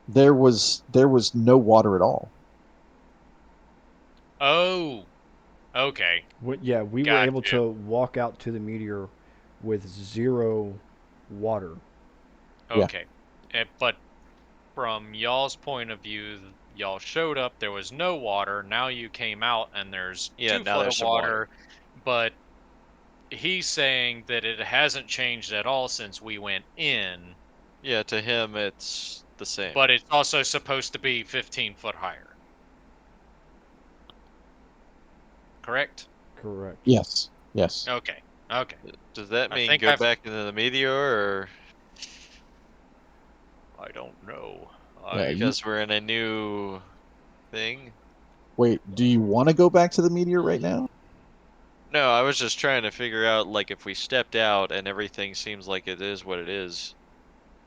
there was no water at all. Oh, okay, Yeah, we were got able you. to walk out to the meteor with 0 water. Yeah. Okay, but from y'all's point of view, y'all showed up, there was no water. Now you came out and there's Yeah, two now foot there's of some water. water, but he's saying that it hasn't changed at all since we went in, Yeah, to him it's the same. but it's also supposed to be 15 foot higher. Correct? Correct. Yes. Yes. Okay. Okay. Does that I mean think go I've. back into the meteor, or I don't know. Yeah. I. You because we're in a new thing? wait. Do you want to go back to the meteor right now? No, I was just trying to figure out, like, if we stepped out and everything seems like it is what it is,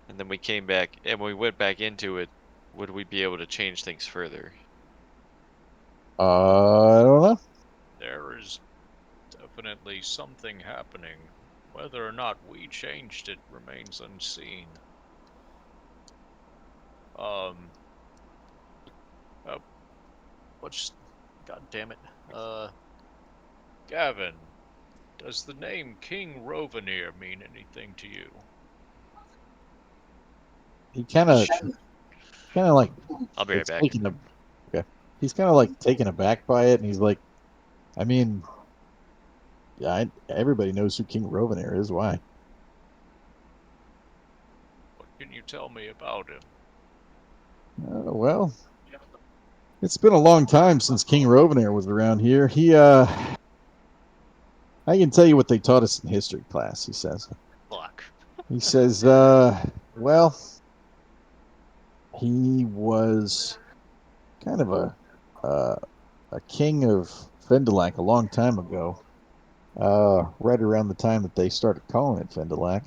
and then we came back and we went back into it, would we be able to change things further? I don't know. There is definitely something happening. Whether or not we changed it remains unseen. Um. Uh, what's. God damn it. Gavin, does the name King Rovenir mean anything to you? He kind of like I'll be right it's back. taken a okay. He's kind of like taken aback by it, and he's like, I mean, yeah, everybody knows who King Rovenair is. Why? What can you tell me about him? Well, it's been a long time since King Rovenair was around here. I can tell you what they taught us in history class. He says. Fuck. He says, well, he was kind of uh, a king of Fendelac a long time ago. Right around the time that they started calling it Fendelac.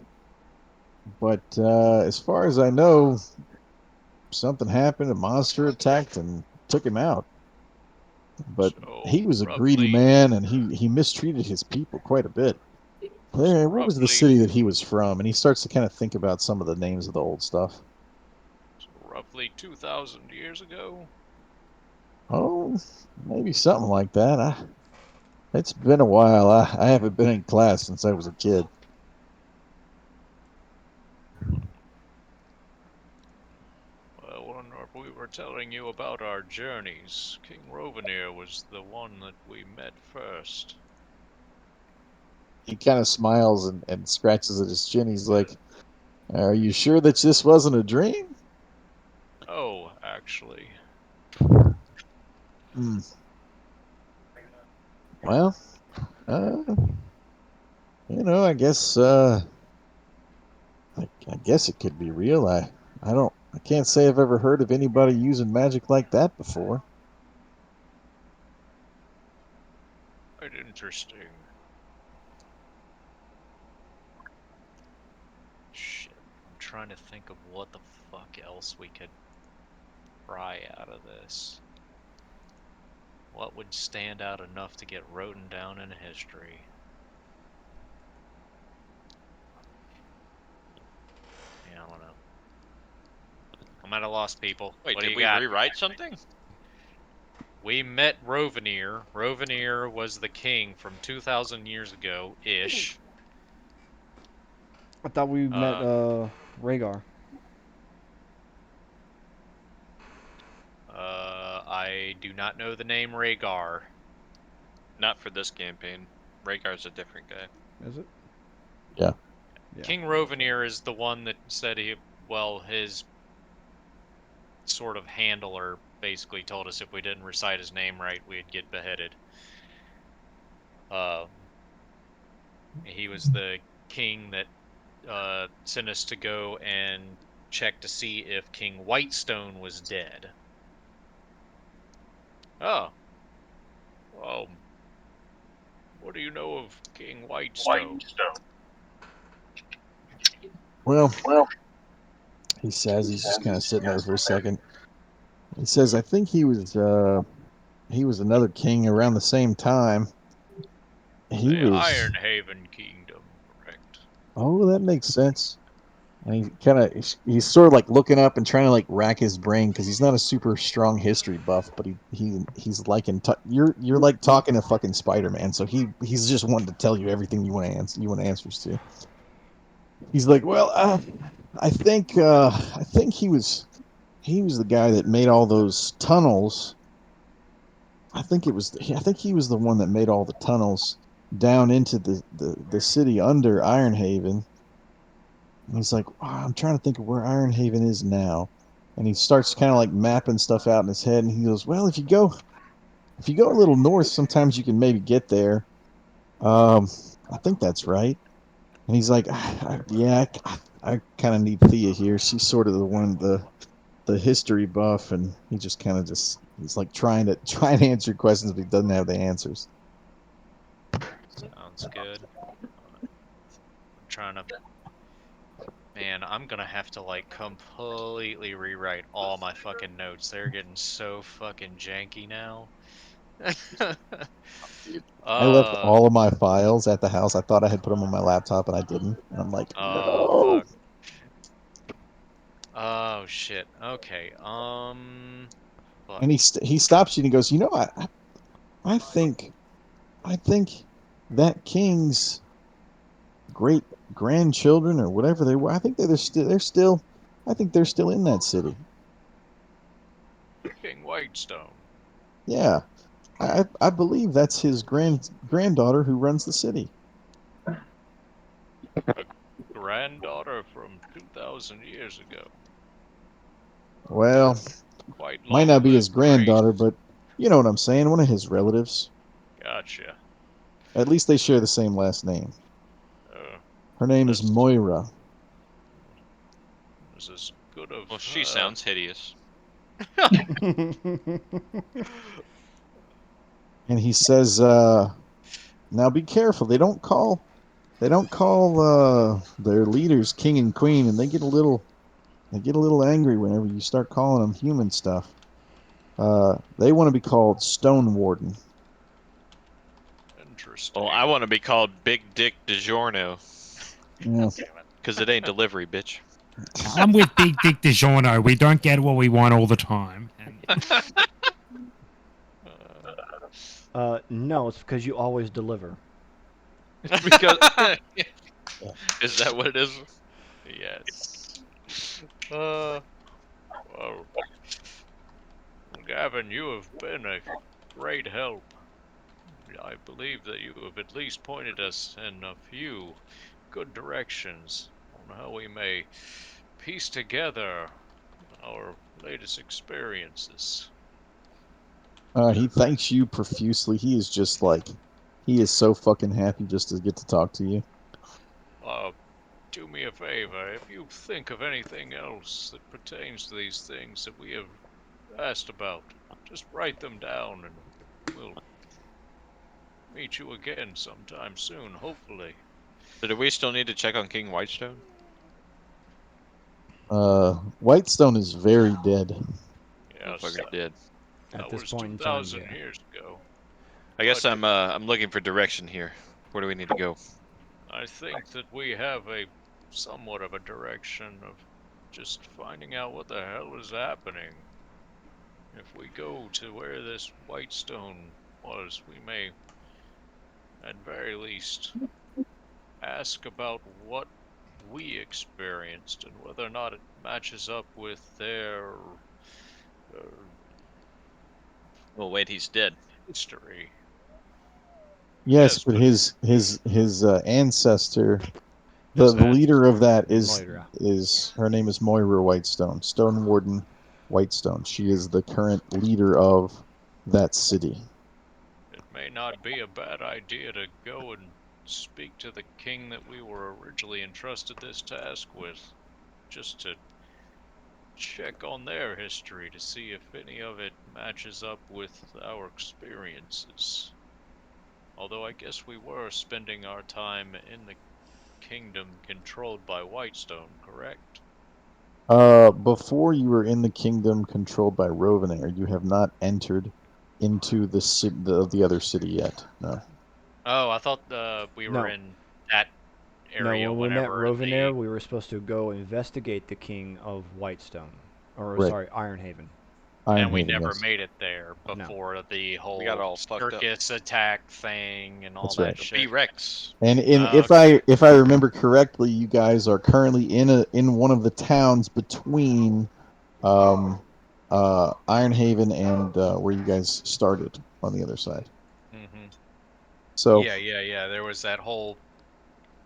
But as far as I know, something happened. A monster attacked and took him out. But So he was a greedy roughly, man, and he mistreated his people quite a bit. so What was the roughly, city that he was from? And he starts to kind of think about some of the names of the old stuff. so roughly 2,000 years ago. Oh, maybe something like that. It's been a while. I haven't been in class since I was a kid. Well, when we were telling you about our journeys, King Rovenir was the one that we met first. He kind of smiles and scratches at his chin. He's like, "Are you sure that this wasn't a dream?" Oh, actually. Hmm. Well, uh, I guess I guess it could be real. I can't say I've ever heard of anybody using magic like that before. Quite interesting. Shit, I'm trying to think of what the fuck else we could pry out of this. What would stand out enough to get written down in history? Yeah, I don't know. I'm at a loss, people. Wait, What do did you we got? rewrite something? We met Rovenir. Rovenir was the king from 2,000 years ago, ish. I thought we met Uh, Rhaegar. I do not know the name Rhaegar. Not for this campaign. Rhaegar's a different guy. Is it? Yeah. Yeah. King Rovenir is the one that said his sort of handler basically told us if we didn't recite his name right, we'd get beheaded. Uh, he was the king that sent us to go and check to see if King Whitestone was dead. Oh, well, what do you know of King Whitestone? Well, he says he's just kind of sitting there for a second. He says, "I think he was another king around the same time. He The was Ironhaven Kingdom, correct? oh, that makes sense." And he's sort of like looking up and trying to like rack his brain because he's not a super strong history buff, but he's like you're like talking to fucking Spider Man, so he's just wanting to tell you everything you want answers to. He's like, well, I think he was the guy that made all those tunnels. I think he was the one that made all the tunnels down into the city under Ironhaven. And he's like, "Oh, I'm trying to think of where Ironhaven is now." And he starts kind of like mapping stuff out in his head. And he goes, "Well, if you go a little north, sometimes you can maybe get there. Um, I think that's right." And he's like, "Yeah, I kind of need Thea here. She's sort of the one the history buff." And he just kind of just he's like trying to answer questions, but he doesn't have the answers. Sounds good. I'm trying to. Man, I'm gonna have to like completely rewrite all my fucking notes. They're getting so fucking janky now. I left uh, all of my files at the house. I thought I had put them on my laptop, and I didn't. And I'm like, oh no. fuck. Oh shit. Okay. Fuck. And he stops you and he goes, I think I think that king's great grandchildren or whatever they were. I think they're still I think they're still in that city. King Whitestone. Yeah, I believe that's his granddaughter who runs the city. A granddaughter from 2,000 years ago. Well, Quite might not be his long-lived granddaughter, priest. but you know what I'm saying. One of his relatives. Gotcha. At least they share the same last name. Uh, Her name is this Moira. this is good of Well, she sounds hideous. And he says, "Now be careful. They don't call They don't call their leaders king and queen, and they get a little angry whenever you start calling them human stuff. They want to be called Stone Warden. Interesting. Well, I want to be called Big Dick DiGiorno. Yeah. Because it ain't delivery, bitch. I'm with Big Dick DiGiorno. We don't get what we want all the time. No, it's because you always deliver. Because is that what it is? Yes. Well, Gavin, you have been a great help. I believe that you have at least pointed us in a few good directions on how we may piece together our latest experiences. He thanks you profusely. He is just like, he is so fucking happy just to get to talk to you. Do me a favor, if you think of anything else that pertains to these things that we have asked about, just write them down and we'll meet you again sometime soon, hopefully. So do we still need to check on King Whitestone? Whitestone is very dead. Yes, Motherfucker did. At that this was point in time, 2,000 yeah. years ago. I guess But I'm looking for direction here. Where do we need to go? I think that we have a somewhat of a direction of just finding out what the hell is happening. If we go to where this white stone was, we may, at very least, ask about what we experienced and whether or not it matches up with their Well, wait, he's dead. history. Yes, Yes, but but his ancestor, his the leader of ancestor, that Moira. is her name is Moira Whitestone, Stone Warden Whitestone. She is the current leader of that city. it may not be a bad idea to go and speak to the king that we were originally entrusted this task with, just to check on their history to see if any of it matches up with our experiences. Although I guess we were spending our time in the kingdom controlled by Whitestone, correct? Before you were in the kingdom controlled by Rovanair, you have not entered into the other city yet. No. Oh, I thought we were No. in that No, area when we met whenever the Rovanair, we were supposed to go investigate the king of Whitestone. Or, Right. sorry, Ironhaven. and we Ironhaven, never yes. made it there No. before the We got whole all fucked up. circus attack thing and all That's that right. The shit. B-Rex. And Okay. if I remember correctly, you guys are currently in one of the towns between Ironhaven and where you guys started on the other side. Mm-hmm. So, Yeah. There was that whole,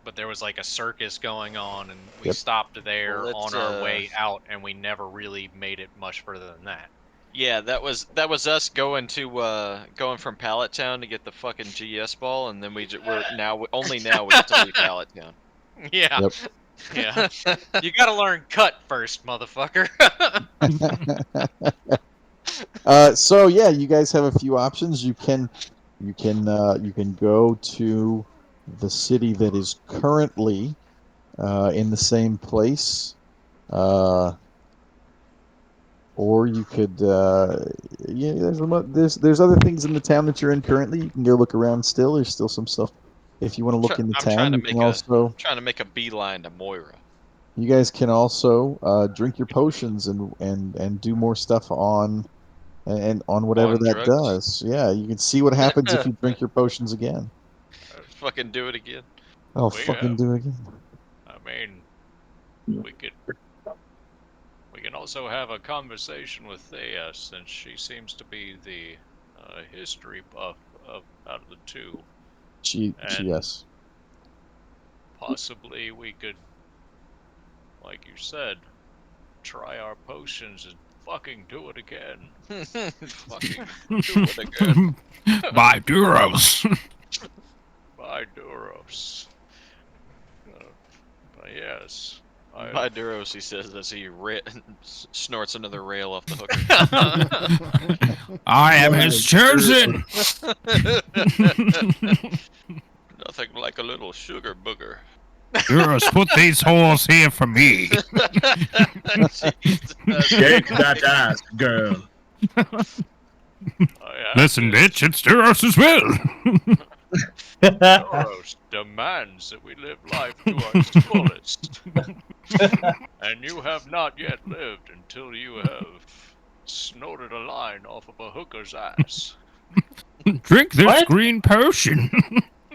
but there was like a circus going on, and we yep. stopped there Well, on our way out, and we never really made it much further than that. yeah, that was us going to going from Pallet Town to get the fucking GS ball, and then we're only now we get to leave Pallet Town. Yeah, Yep. yeah. You gotta learn cut first, motherfucker. So yeah, you guys have a few options. You can go to the city that is currently in the same place, uh, or you could yeah. There's other things in the town that you're in currently. You can go look around. Still, there's still some stuff. If you want to look in the I'm trying town, to you can make a also. trying to make a beeline to Moira. You guys can also drink your potions and do more stuff and on whatever On that drugs. does. Yeah, you can see what happens if you drink your potions again. Fucking do it again. I'll We fucking have. do it again. I mean, we could. We can also have a conversation with Thea, since she seems to be the history buff of out of the two, She and yes. possibly we could, like you said, try our potions and fucking do it again. Fucking do it again. By Duros. By Duros. But yes, By Duros, he says as he snorts another rail off the hooker. I am his chosen. Nothing like a little sugar booger. Yes, put these whores here for me. Shake that ass, girl. Listen, bitch, it's Duros as well. Doros demands that we live life to its fullest. And you have not yet lived until you have snorted a line off of a hooker's ass. Drink this What? green potion.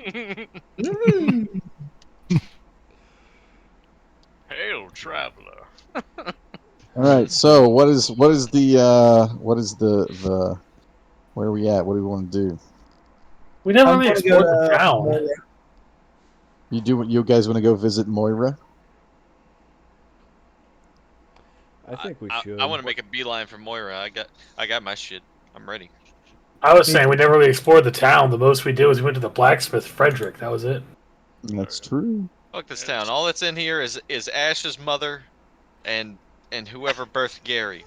Mm. Hail, traveler. All right. So what is the where are we at? What do we want to do? We never I'm really gonna go explored the to town. Moira. You guys want to go visit Moira? I think we I should. want to make a beeline for Moira. I got my shit. I'm ready. I was Me saying we too. never really explored the town. The most we did was we went to the blacksmith Frederick. That was it. That's true. Fuck this Yes. town. All that's in here is Ash's mother and whoever birthed Gary.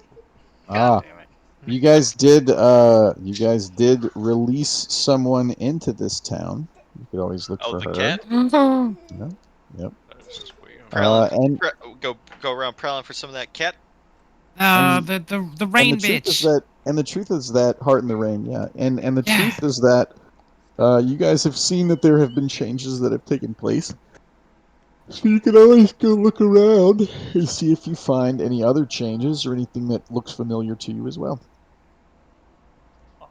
Ah, God damn it. you guys did release someone into this town. You could always look Oh, for the her. cat. Yep. Yep. We are Prowling, And go around prowling for some of that cat. and The and the rain truth is bitch. that Heart in the Rain, yeah. And the Yeah. truth is that you guys have seen that there have been changes that have taken place. So you can always go look around and see if you find any other changes or anything that looks familiar to you as well.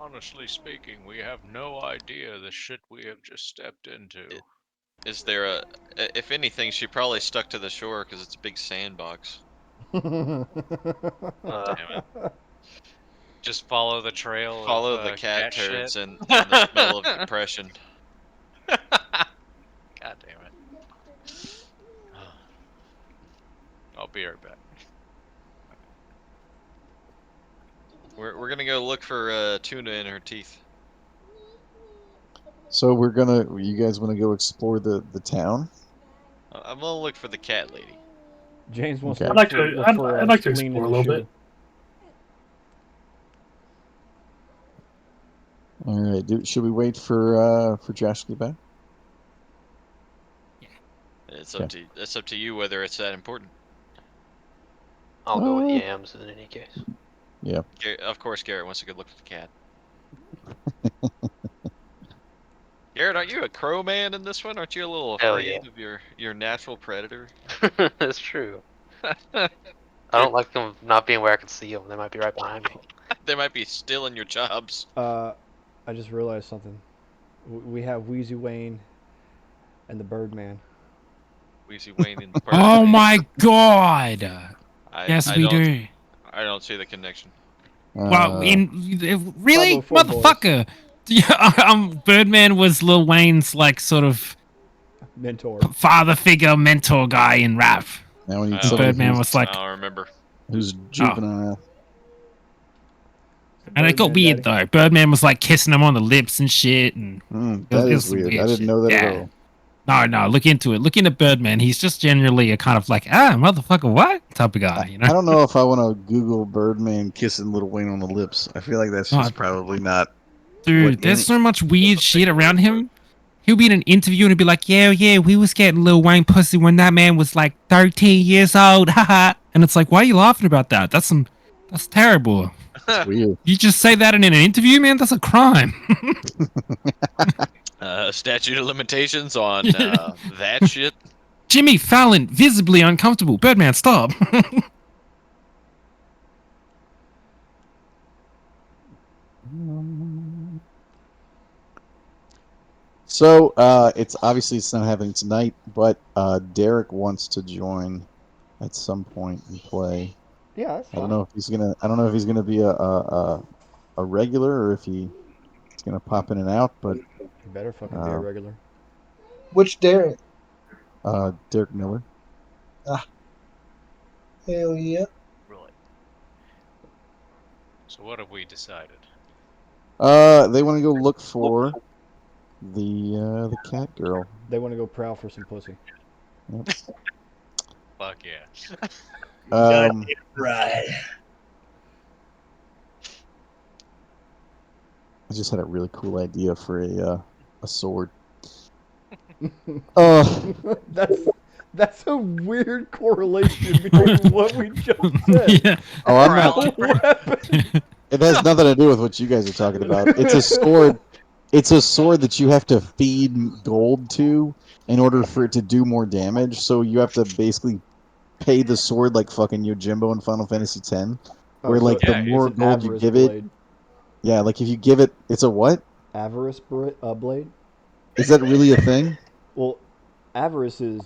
honestly speaking, we have no idea the shit we have just stepped into. Is there a? If anything, she probably stuck to the shore because it's a big sandbox. Damn it. Just follow the trail of Follow the cat cat shit. turds and the smell of depression. God damn it. I'll be right back. We're gonna go look for tuna in her teeth. So you guys want to go explore the town? I'm gonna look for the cat lady. James wants Okay. to I'd like to. look I'd, for I'd like to spleen explore in a the little shoe. bit. All right. Should we wait for Josh to get back? Okay. It's up to you whether it's that important. I'll go with Uh, yams in any case. Yeah. Of course, Garrett wants to go look for the cat. Garrett, aren't you a crow man in this one? Aren't you a little Hell afraid of your natural predator? That's true. I don't like them not being where I can see them. They might be right behind me. They might be stealing your jobs. I just realized something. We have Wheezy Wayne and the Birdman. Wheezy Wayne in the Oh Birdman. my god. Yes, I we don't do. I don't see the connection. Well, Uh, really, 504 boys. motherfucker. Yeah, Birdman was Lil Wayne's like sort of Mentor. father figure, mentor guy in rap. now we need Oh, somebody Birdman was like, I don't remember. who's oh, juvenile. and it got Birdman weird Daddy. though. Birdman was like kissing him on the lips and shit, and That it was is some weird. weird I didn't shit. know that Yeah. at all. No, look into it. Look into Birdman. He's just generally a kind of like, motherfucker, what type of guy, you know? I don't know if I want to Google Birdman kissing Little Wayne on the lips. I feel like that's No, just probably not. dude, there's so much weird I'll shit take your word around for him. He'll be in an interview and he'll be like, yeah, we was getting Lil Wayne pussy when that man was like 13 years old, haha. And it's like, why are you laughing about that? That's terrible. It's weird. You just say that in an interview, man? That's a crime. Statute of limitations on that shit. Jimmy Fallon, visibly uncomfortable. Birdman, stop. So it's not happening tonight, but Derek wants to join at some point and play. Yeah, that's I fine. don't know if he's gonna be a regular or if he's gonna pop in and out, but You better fucking be a regular. Which Derek? Derek Miller. Hell yeah. Really. So what have we decided? They want to go look for the cat girl. They want to go prowl for some pussy. Fuck yeah. Um, Right. I just had a really cool idea for a sword. That's a weird correlation between what we just said. Yeah. Oh, I'm and not. the weapon. It has nothing to do with what you guys are talking about. It's a sword. It's a sword that you have to feed gold to in order for it to do more damage. So you have to basically pay the sword like fucking Yojimbo in Final Fantasy X, Oh, where so like the Yeah, it's more an gold you avarice give it, blade. yeah, like if you give it, it's a what? Avarice blade. Is that really a thing? Well, avarice is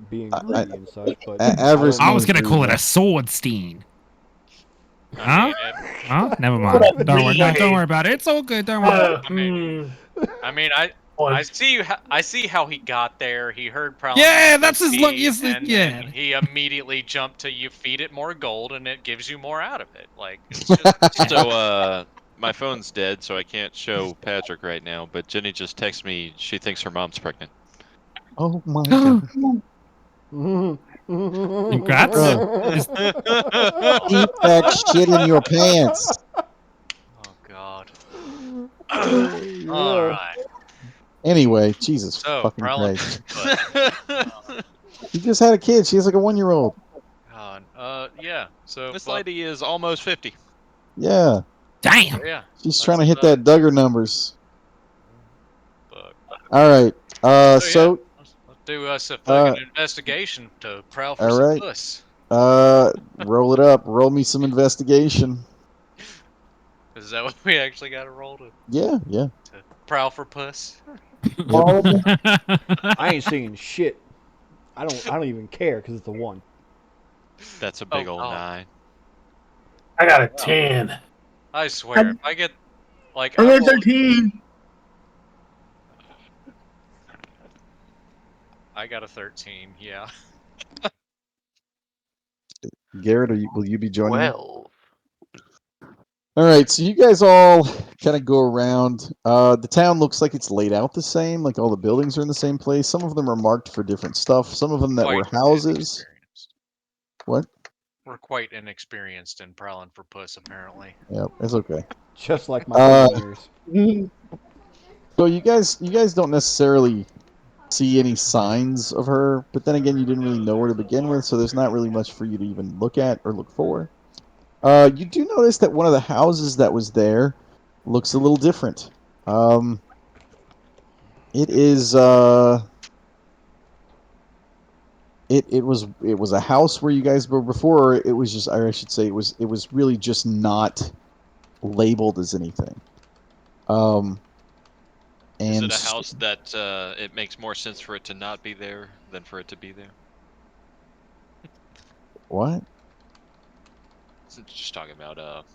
being I, greedy and such, but I avarice don't I know. was means gonna call it greed. a sword steen. I Huh? mean, Huh? Never What mind. does Don't worry. No, that don't Blade. worry about it. It's all good. Don't worry. I mean, I One. I see how he got there. He heard Prowling for Yeah, that's as long pussy, as and then yeah. he immediately jumped to you feed it more gold, and it gives you more out of it. Like it's just So, my phone's dead, so I can't show Patrick right now. But Jenny just texted me. She thinks her mom's pregnant. Oh my god. Congrats. Bro, Is keep that shit in your pants. oh god. All Yeah. right. Anyway, Jesus So fucking Prowling for Christ. puss. He just had a kid. She has like a 1-year-old. God. Yeah. So, This but lady is almost 50. Yeah. damn. yeah, She's trying let's to hit that Duggar numbers. fuck. All right. So yeah, let's do us a fucking Uh, investigation to prowl for all some right. puss. Roll it up. Roll me some investigation. Is that what we actually got to roll Yeah, yeah. to prowl for puss? Yep. I ain't seeing shit. I don't even care because it's a one. That's a Oh big old god. 9. I got a Wow. 10. I swear, if I get like I I got rolled 13. I got a 13. Yeah. Garrett, will you be joining me? 12. All right. So you guys all kind of go around. The town looks like it's laid out the same. Like all the buildings are in the same place. Some of them are marked for different stuff. Some of them that were Quite houses. inexperienced. What? We're quite inexperienced in prowling for puss apparently. Yep, it's okay. Just like my Uh, 20 years. so you guys don't necessarily see any signs of her, but then again, you didn't really know her to begin with, so there's not really much for you to even look at or look for. You do notice that one of the houses that was there looks a little different. It is it was a house where you guys were before. It was just, or I should say, it was really just not labeled as anything. Um, Is it and a house that it makes more sense for it to not be there than for it to be there? what? Just talking about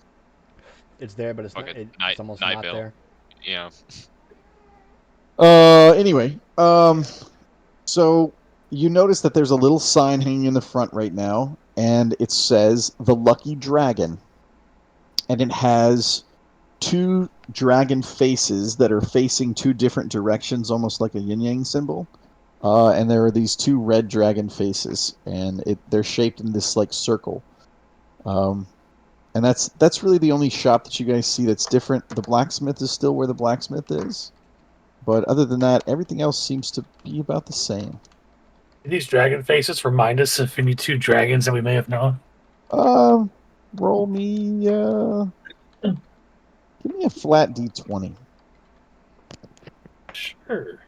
It's there, but it's not. fucking It's almost night not bell. there. Yeah. Anyway, so you notice that there's a little sign hanging in the front right now, and it says the Lucky Dragon, and it has two dragon faces that are facing two different directions, almost like a yin yang symbol. And there are these two red dragon faces, and they're shaped in this like circle. Um, and that's really the only shop that you guys see that's different. The blacksmith is still where the blacksmith is, but other than that, everything else seems to be about the same. These dragon faces remind us of any two dragons that we may have known. Uh, roll me. Give me a flat d20. Sure.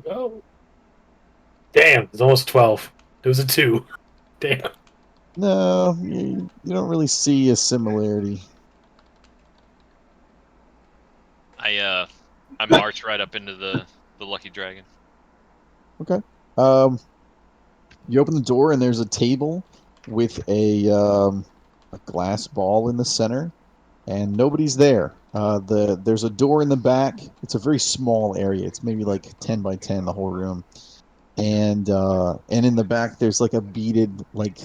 Go. Damn, it's almost 12. It was a 2. Damn. No, you don't really see a similarity. I march right up into the lucky dragon. Okay. You open the door and there's a table with a glass ball in the center, and nobody's there. There's a door in the back. It's a very small area. It's maybe like 10 by 10, the whole room. And in the back there's like a beaded, like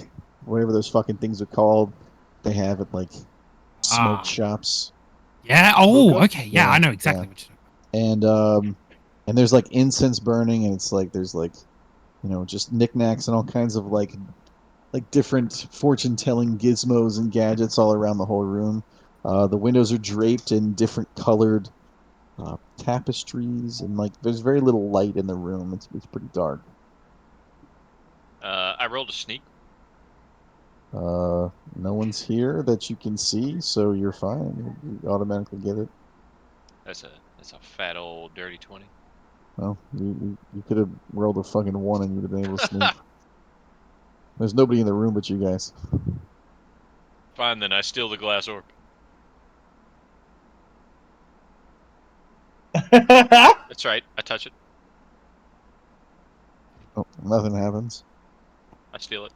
whatever those fucking things are called. They have it like smoke Ah. shops. Yeah. Oh, Hookah? okay. Yeah, I know Yeah. exactly what you're And there's like incense burning, and it's like there's like, just knickknacks and all kinds of like different fortune telling gizmos and gadgets all around the whole room. The windows are draped in different colored tapestries, and like there's very little light in the room. It's pretty dark. I rolled a sneak. No one's here that you can see, so you're fine. You automatically get it. That's a fat old dirty 20. Well, you could have rolled a fucking 1 and you'd have been able to sneak. There's nobody in the room but you guys. Fine then, I steal the glass orb. That's right, I touch it. Oh, nothing happens. I steal it.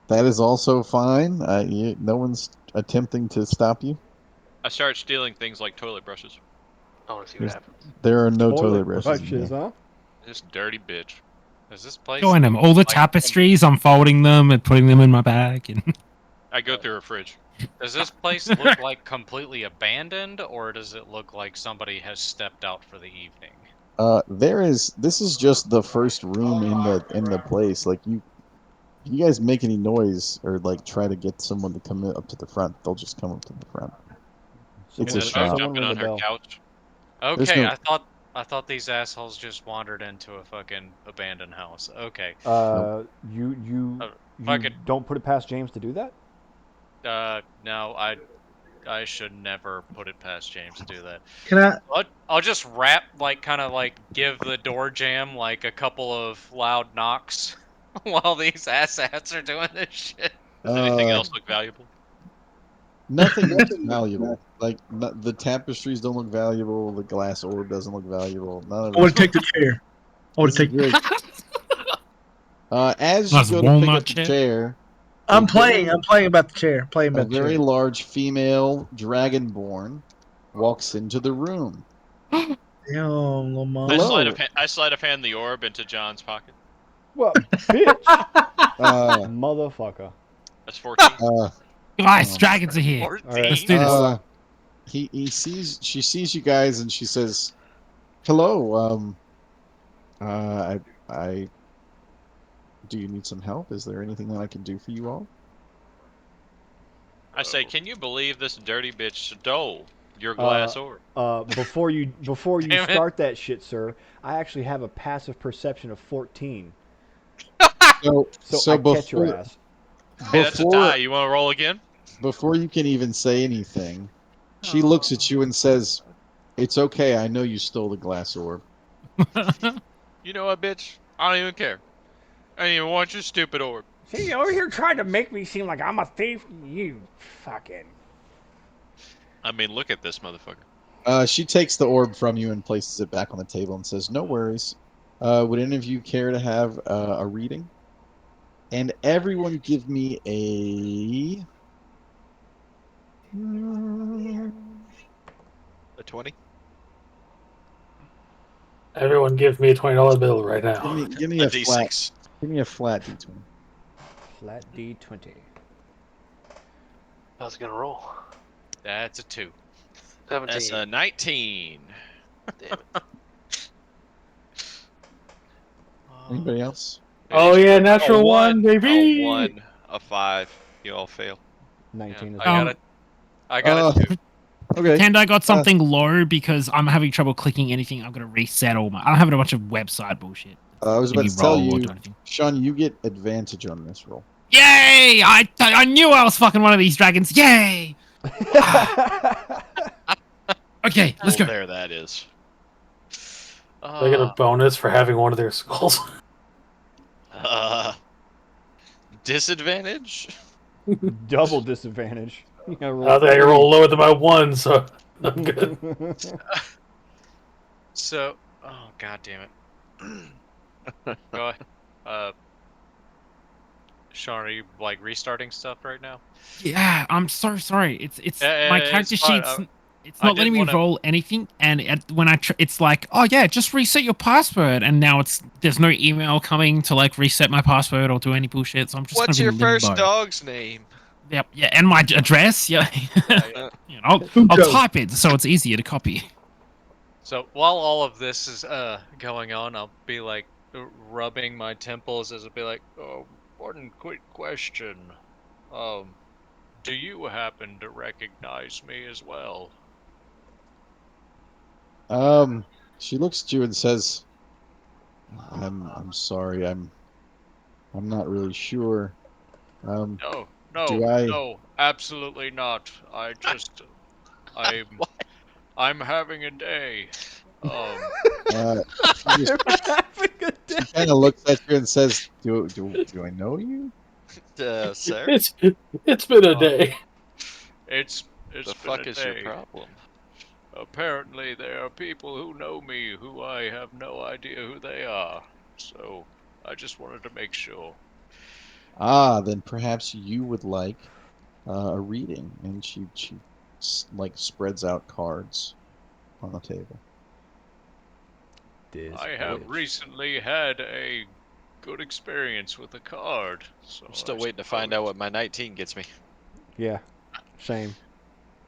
That is also fine. No one's attempting to stop you. I start stealing things like toilet brushes. I want to see what There's- happens. There are no toilet Toilet brushes in brushes, here. huh? This dirty bitch. Is this place? Join them. All the like, tapestries, I'm folding them and putting them in my bag. And I go through a fridge. Does this place look like completely abandoned, or does it look like somebody has stepped out for the evening? This is just the first room in the place. Like if you guys make any noise or like try to get someone to come up to the front, they'll just come up to the front. It's a shop. Someone Jumping ring on the her bell. couch. There's Okay, no I thought these assholes just wandered into a fucking abandoned house. Okay. You Fucking don't put it past James to do that? no, I should never put it past James to do that. Can I? I'll just rap kind of give the door jam a couple of loud knocks while these asshats are doing this shit. Does anything else look valuable? nothing looks valuable. Like the tapestries don't look valuable. The glass orb doesn't look valuable. None of I want this. to take the chair. I want This to is take. very. As you Nice go to pick walnut up the chair. chair, I'm a playing. very, I'm playing about the chair. Playing a about the very chair. large female dragonborn walks into the room. Damn, Lamar. Hello. I sleight of hand the orb into John's pocket. What, bitch? Uh, Motherfucker. That's 14. guys, dragons are here. 14. All right. Let's do this. Hold on. she sees you guys and she says, "Hello. I do you need some help? Is there anything that I can do for you all?" I say, can you believe this dirty bitch stole your glass orb? Before you Damn it. start that shit, sir, I actually have a passive perception of 14, so I catch your ass. Hey, that's a tie. You want to roll again? Before you can even say anything, she looks at you and says, "It's okay. I know you stole the glass orb." You know what, bitch? I don't even care. I don't even want your stupid orb. See, over here trying to make me seem like I'm a thief. You fucking. I mean, look at this motherfucker. She takes the orb from you and places it back on the table and says, "No worries. Would any of you care to have a reading?" And everyone give me A 20? Everyone give me a $20 bill right now. give me A a flat D6. give me a flat d20. Flat D20. How's it gonna roll? That's a 2. 17. That's a 19. Damn it. Anybody else? Oh yeah, natural A one, baby. A 1, a 5. You all fail. 19 Yeah, as I well. got it. I got it too. Okay. And I got something low because I'm having trouble clicking anything. I'm gonna reset all my. I'm having a bunch of website bullshit. I was Let about me to tell roll or you, do anything. Sean, you get advantage on this roll. Yay! I knew I was fucking one of these dragons. Yay! Okay, let's go. Well, there that is. They get a bonus for having one of their skulls. Disadvantage? Double disadvantage. You gotta roll I think I three. roll lower than my 1, so I'm good. So, oh god damn it. Go ahead. Sean, are you restarting stuff right now? Yeah, I'm so sorry. It's Yeah, my yeah, character it's fine. sheet's. It's I not letting me didn't wanna- roll anything, and when it's like, oh yeah, just reset your password, and now there's no email coming to reset my password or do any bullshit. So I'm just What's kind your of in limbo. first dog's name? Yep, yeah, and my address, yeah. Yeah. You know, I'll type it so it's easier to copy. So while all of this is going on, I'll be rubbing my temples as I'll be like, oh, one quick question. Do you happen to recognize me as well? She looks at you and says, I'm sorry. I'm not really sure. Um, No, do no, I no, absolutely not. I'm, I'm having a day. Um, she just Having a she day. kind of looks at you and says, do I know you? Sir? It's been a uh, day. it's The it's been a fuck is your day. problem? Apparently, there are people who know me who I have no idea who they are. So I just wanted to make sure. Then perhaps you would like a reading. And she like spreads out cards on the table. This I have bitch. recently had a good experience with a card, so I'm I still waiting to find out suppose. what my 19 gets me. Yeah, same.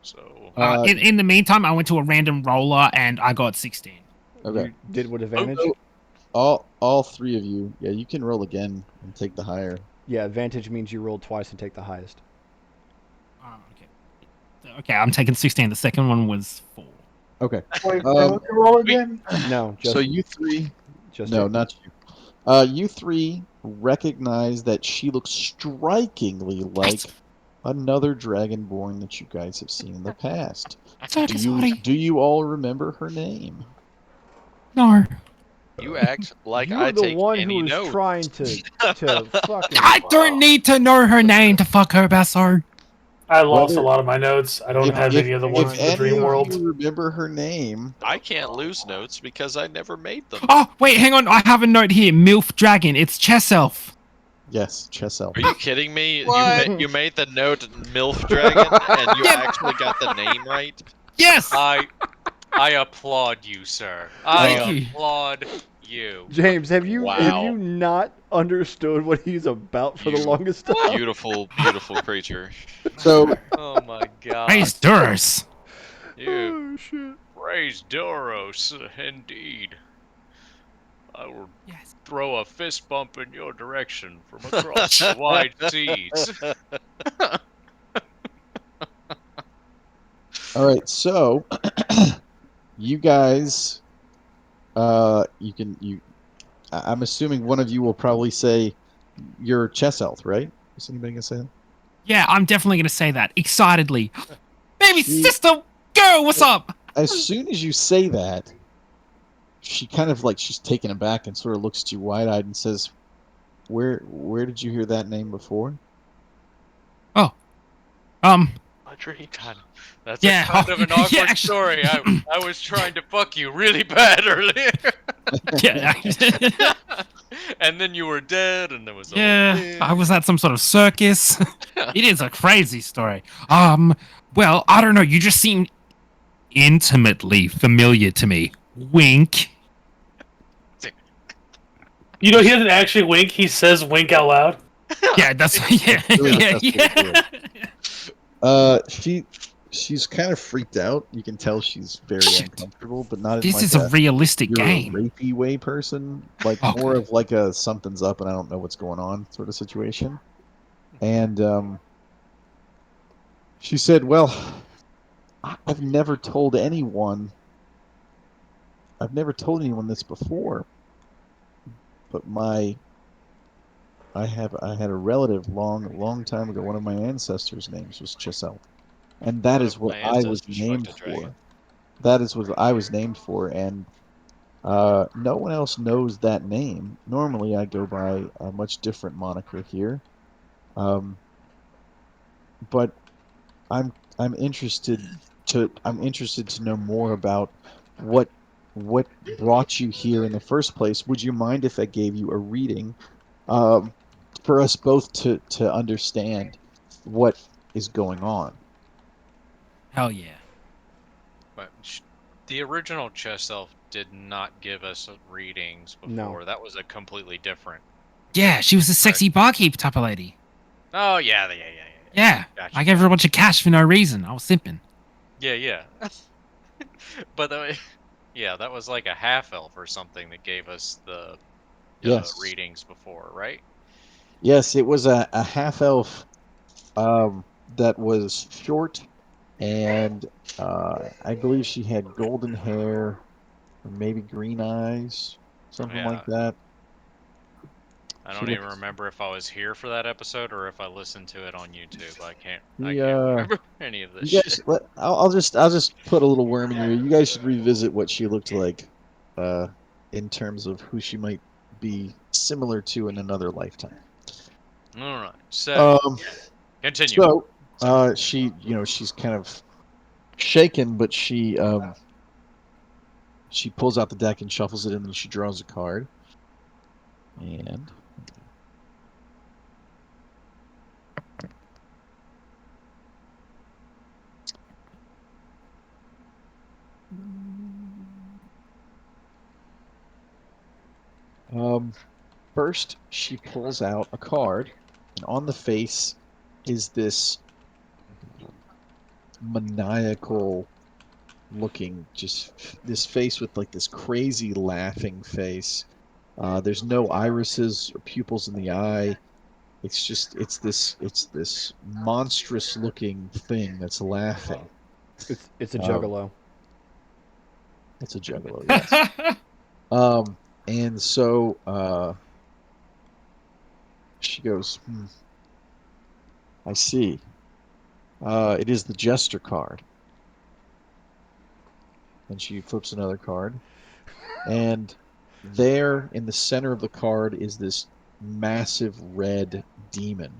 So, Uh, In the meantime, I went to a random roller and I got 16. okay. You did with oh, advantage? So all three of you, yeah, you can roll again and take the higher. Yeah, advantage means you roll twice and take the highest. Okay. Okay, I'm taking 16. The second one was 4. Okay. Wait, can Um, we roll we, again? No, so just you three, just no, him. not you. You three recognize that she looks strikingly like Yes! another dragonborn that you guys have seen in the past. Circus Hardy. Do you all remember her name? No. You act like You're I the take one who any is note. trying to fucking. I don't need to know her name to fuck her, Basso. I lost a Whether lot of my notes. I don't if have if any of the Hang ones if on, from the any dream of hang on. world. you remember her name, I can't lose notes because I never made them. Oh, wait, hang on. I have a note here. MILF Dragon. It's Chess Elf. yes, Chessel. Are you kidding me? What? You made the note MILF Dragon and you Yeah. actually got the name right? Yes! I applaud you, sir. I Thank Uh, you. applaud you. James, have you Wow. not understood what he's about for the You longest time? beautiful, beautiful creature. so Oh my god. Praise Duros. You Oh shit. praise Doros, indeed. I will Yes. throw a fist bump in your direction from across the wide seas. all right, so you guys, you can you. I'm assuming one of you will probably say you're Chess Elf, right? Is anybody gonna say that? Yeah, I'm definitely going to say that excitedly. Baby She, sister, girl, what's up? as soon as you say that, she kind of like she's taken aback and sort of looks at you wide eyed and says, Where did you hear that name before?" Oh, um, My dreams. God, that's a yeah, kind of an awkward yeah, story. I actually, I was trying to fuck you really bad earlier. yeah, And then you were dead and there was a whole yeah, I thing. was at some sort of circus. It is a crazy story. Well, I don't know. You just seem intimately familiar to me. Wink. You know, he doesn't actually wink. He says wink out loud. Yeah, that's yeah, Really yeah, the best way to do yeah. She's kind of freaked out. You can tell she's very Shit. uncomfortable, but not in This like is a a realistic you're a game. rapey way person, like Okay. more of like a something's up and I don't know what's going on sort of situation. And she said, "Well, I've never told anyone. I've never told anyone this before, but I had a relative long time ago. One of my ancestors' names was Chisel, and that One is of what my I was ancestors fucked named a dragon. for. That is what I was named for, and no one else knows that name. Normally, I go by a much different moniker here, um, but I'm interested I'm interested to know more about what what brought you here in the first place. Would you mind if I gave you a reading um, for us both to understand what is going on?" Hell yeah. But the original chess elf did not give us readings No. before. That was a completely different Yeah, she was a correct? sexy barkeep type of lady. Oh yeah. Yeah, Gotcha, I gave her a gotcha. bunch of cash for no reason. I was simping. Yeah. But yeah, that was like a half elf or something that gave us the Yes, readings before, right? yes, it was a half elf that was short, and I believe she had golden hair or maybe green eyes, something like that. I She don't even looks. remember if I was here for that episode or if I listened to it on YouTube. I can't Yeah. remember any of this You guys, shit. I'll just put a little worm in your ear. You guys should revisit what she looked like, in terms of who she might be similar to in another lifetime. All right. So, continue. So, she, she's kind of shaken, but she pulls out the deck and shuffles it in, and she draws a card. And first, she pulls out a card, and on the face is this maniacal looking, just this face with like this crazy laughing face. There's no irises or pupils in the eye. It's this monstrous looking thing that's laughing. It's a Um, juggalo. it's a juggalo, yes. And so she goes, I see. It is the jester card. And she flips another card. And there in the center of the card is this massive red demon,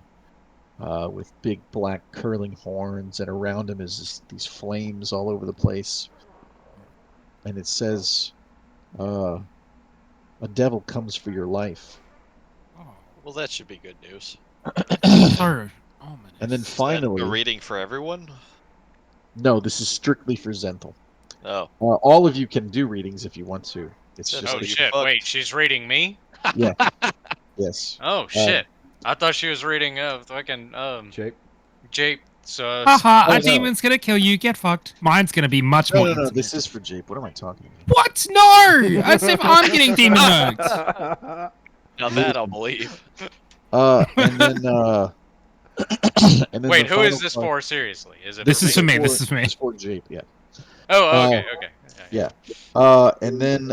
with big black curling horns, and around him is these flames all over the place. And it says, uh, "A devil comes for your life." Well, that should be good news. So ominous. And then Is that a finally, reading for everyone? no, this is strictly for Zenthel. Oh, All of you can do readings if you want to. It's then just Oh who that, you shit! Wait, fucked? she's reading me. yeah, yes. Oh Uh, shit! I thought she was reading fucking Jape. Jape. So Haha, oh a no, demon's gonna kill you. Get fucked. Mine's gonna be much no, more no, no. intimate. This is for Jape. What am I talking about? What? No! As if I'm getting demon murked. Now that I'll believe. And then and then wait, the who is final this card. for? Seriously, is it This for is me? for me. This is for me. This is for Jape. Yeah. Oh, Uh, okay, okay. yeah. And then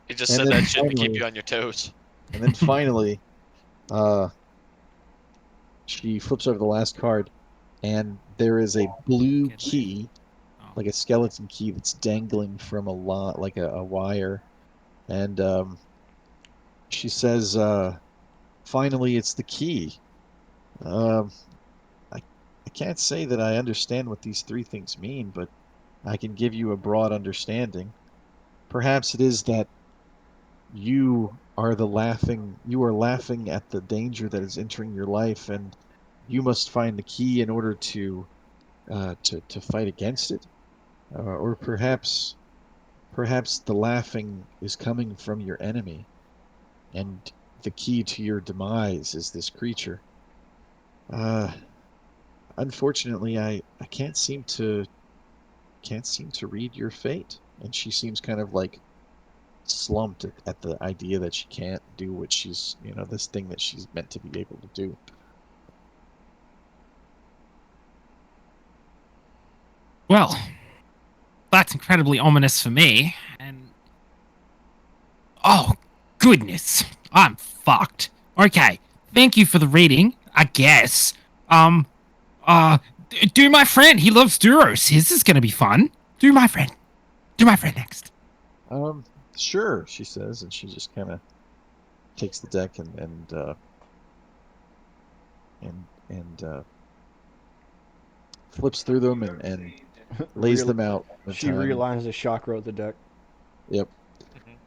He just and said then that shit to keep finally, you on your toes. and then finally, uh, she flips over the last card, and there is a blue key, like a skeleton key that's dangling from a lot, like a wire. And she says, "Finally, it's the key." Um, I can't say that I understand what these three things mean, but I can give you a broad understanding. Perhaps it is that you are laughing at the danger that is entering your life, and you must find the key in order to fight against it. Or perhaps the laughing is coming from your enemy, and the key to your demise is this creature. Uh, Unfortunately, I can't seem to read your fate. And she seems kind of like slumped at the idea that she can't do what this thing that she's meant to be able to do. Well, that's incredibly ominous for me. And oh goodness, I'm fucked. Okay, thank you for the reading. I guess. Um, do my friend. He loves Duros. His is gonna be fun. Do my friend. Do my friend next. Sure, she says, and she just kind of takes the deck and flips through them and lays them out in She time. realigns the chakra of the deck. Yep.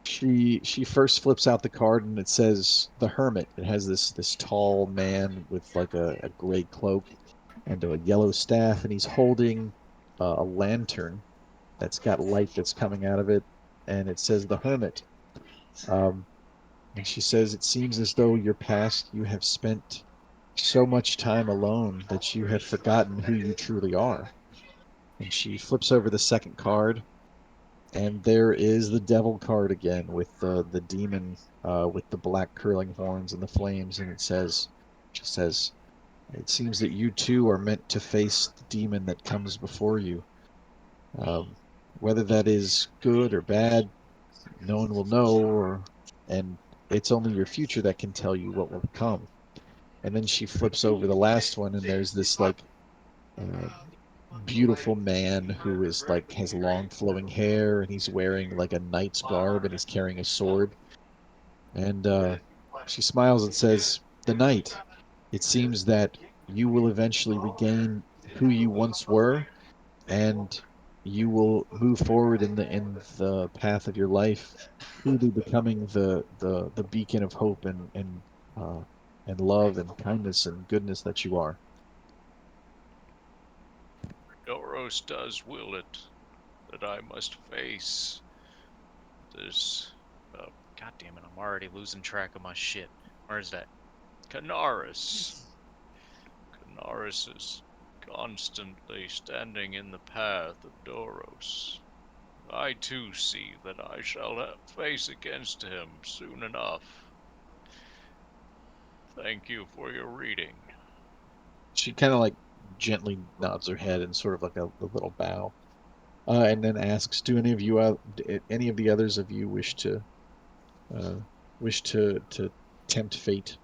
Mhm. She first flips out the card, and it says the Hermit. It has this tall man with like a gray cloak and a yellow staff, and he's holding a lantern that's got light that's coming out of it, and it says the Hermit. Um, and she says, "It seems as though your past you have spent so much time alone that you have forgotten who you truly are." And she flips over the second card, and there is the devil card again with the demon, with the black curling horns and the flames, and she says, "It seems that you too are meant to face the demon that comes before you. Um, Whether that is good or bad, no one will know, and it's only your future that can tell you what will come. And then she flips over the last one, and there's this like uh, beautiful man who is like has long flowing hair, and he's wearing like a knight's garb, and he's carrying a sword. And she smiles and says, "The knight. It seems that you will eventually regain who you once were, and you will move forward in the path of your life, truly becoming the beacon of hope and love and kindness and goodness that you are." Doros does will it that I must face this. God damn it! I'm already losing track of my shit. Where's that? Canaris. Canaris is constantly standing in the path of Doros. I too see that I shall face against him soon enough. Thank you for your reading. She kind of like gently nods her head in sort of like a little bow, and then asks, "Do any of you, any of the others of you, uh, wish to tempt fate?"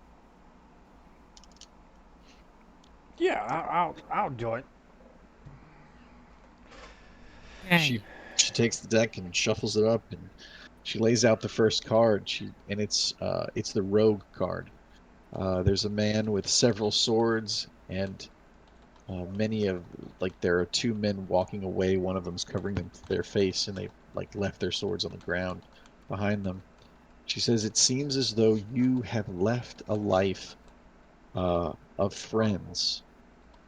Yeah, I'll do it. She Yay. she takes the deck and shuffles it up, and she lays out the first card. It's the rogue card. There's a man with several swords, and many of like there are two men walking away. One of them's covering their face, and they've like left their swords on the ground behind them. She says, "It seems as though you have left a life of friends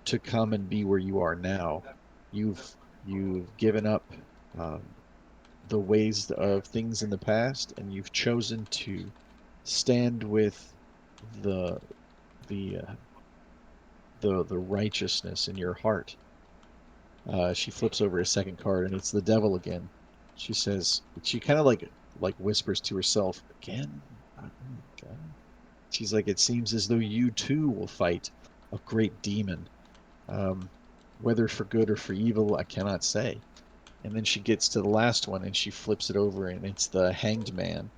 to come and be where you are now. You've given up um, the ways of things in the past, and you've chosen to stand with the the uh, the righteousness in your heart." She flips over a second card, and it's the devil again. She says, she kind of like whispers to herself again. Oh my God. She's like, "It seems as though you too will fight a great demon. Um, whether for good or for evil, I cannot say." And then she gets to the last one, and she flips it over, and it's the hanged man.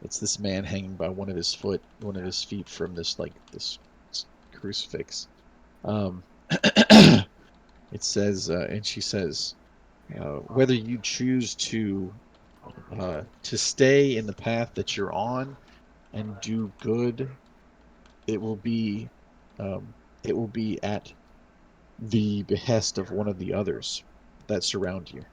It's this man hanging by one of his feet from this crucifix. Um, it says, and she says, whether you choose to stay in the path that you're on and do good, it will be um, it will be at the behest of one of the others that surround you.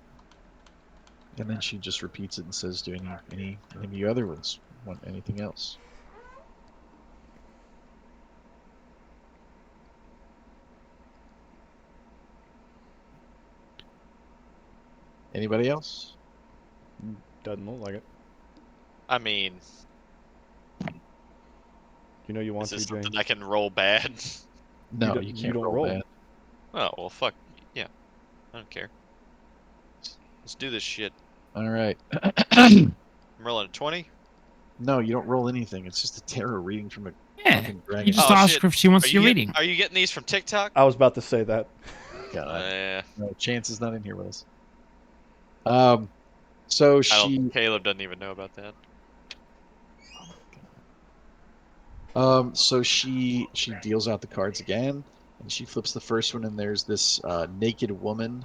And then she just repeats it and says, "Do any of you other ones want anything else? Anybody else?" Doesn't look like it. I mean, You know you is want this to, something James. I can roll bad? No, you You can't don't roll roll. bad. Oh, well, fuck. Yeah, I don't care. Let's do this shit. All right. I'm rolling a 20. No, you don't roll anything. It's just a tarot reading from a Yeah. fucking You dragon. just Oh, ask shit. her if she wants your reading. Are you getting these from TikTok? I was about to say that. God, Yeah. no, Chance is not in here with us. Um, so I don't. she, Caleb doesn't even know about that. she deals out the cards again, and she flips the first one, and there's this naked woman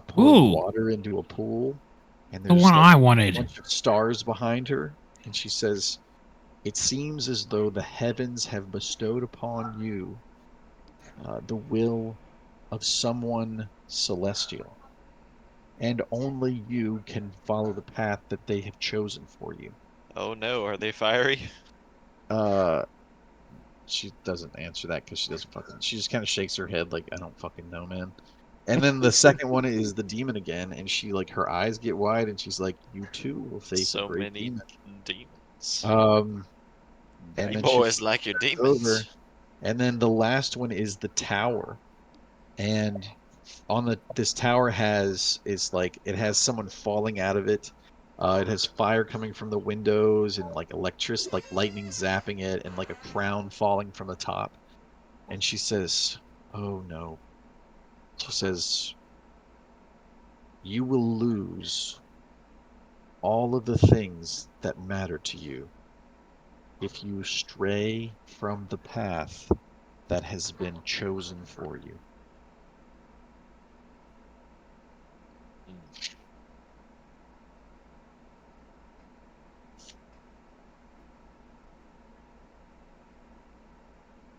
pouring Ooh, water into a pool, and the there's one like I a wanted. bunch of stars behind her, and she says, "It seems as though the heavens have bestowed upon you the will of someone celestial, and only you can follow the path that they have chosen for you." Oh no, are they fiery? Uh, she doesn't answer that because she doesn't fucking. She just kind of shakes her head like, "I don't fucking know, man." And then the second one is the demon again, and she like her eyes get wide, and she's like, "You too will face a So great many demon." demons. Um, and You then she boys flips like your it over, demons. and then the last one is the tower, and on the this tower has is like it has someone falling out of it. It has fire coming from the windows and like like lightning zapping it, and like a crown falling from the top. And she says, "Oh no." She says, you will lose all of the things that matter to you if you stray from the path that has been chosen for you.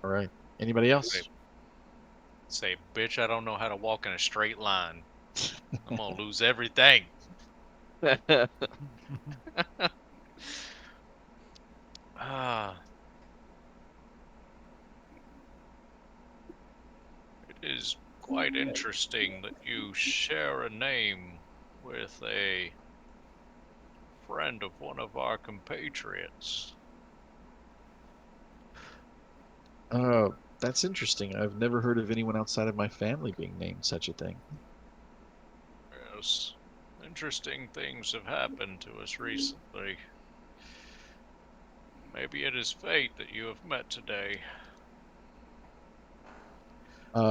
All right. Anybody else? Say, bitch, I don't know how to walk in a straight line. I'm gonna lose everything. Ah, it is quite interesting that you share a name with a friend of one of our compatriots. Uh, that's interesting. I've never heard of anyone outside of my family being named such a thing. Yes, interesting things have happened to us recently. Maybe it is fate that you have met today.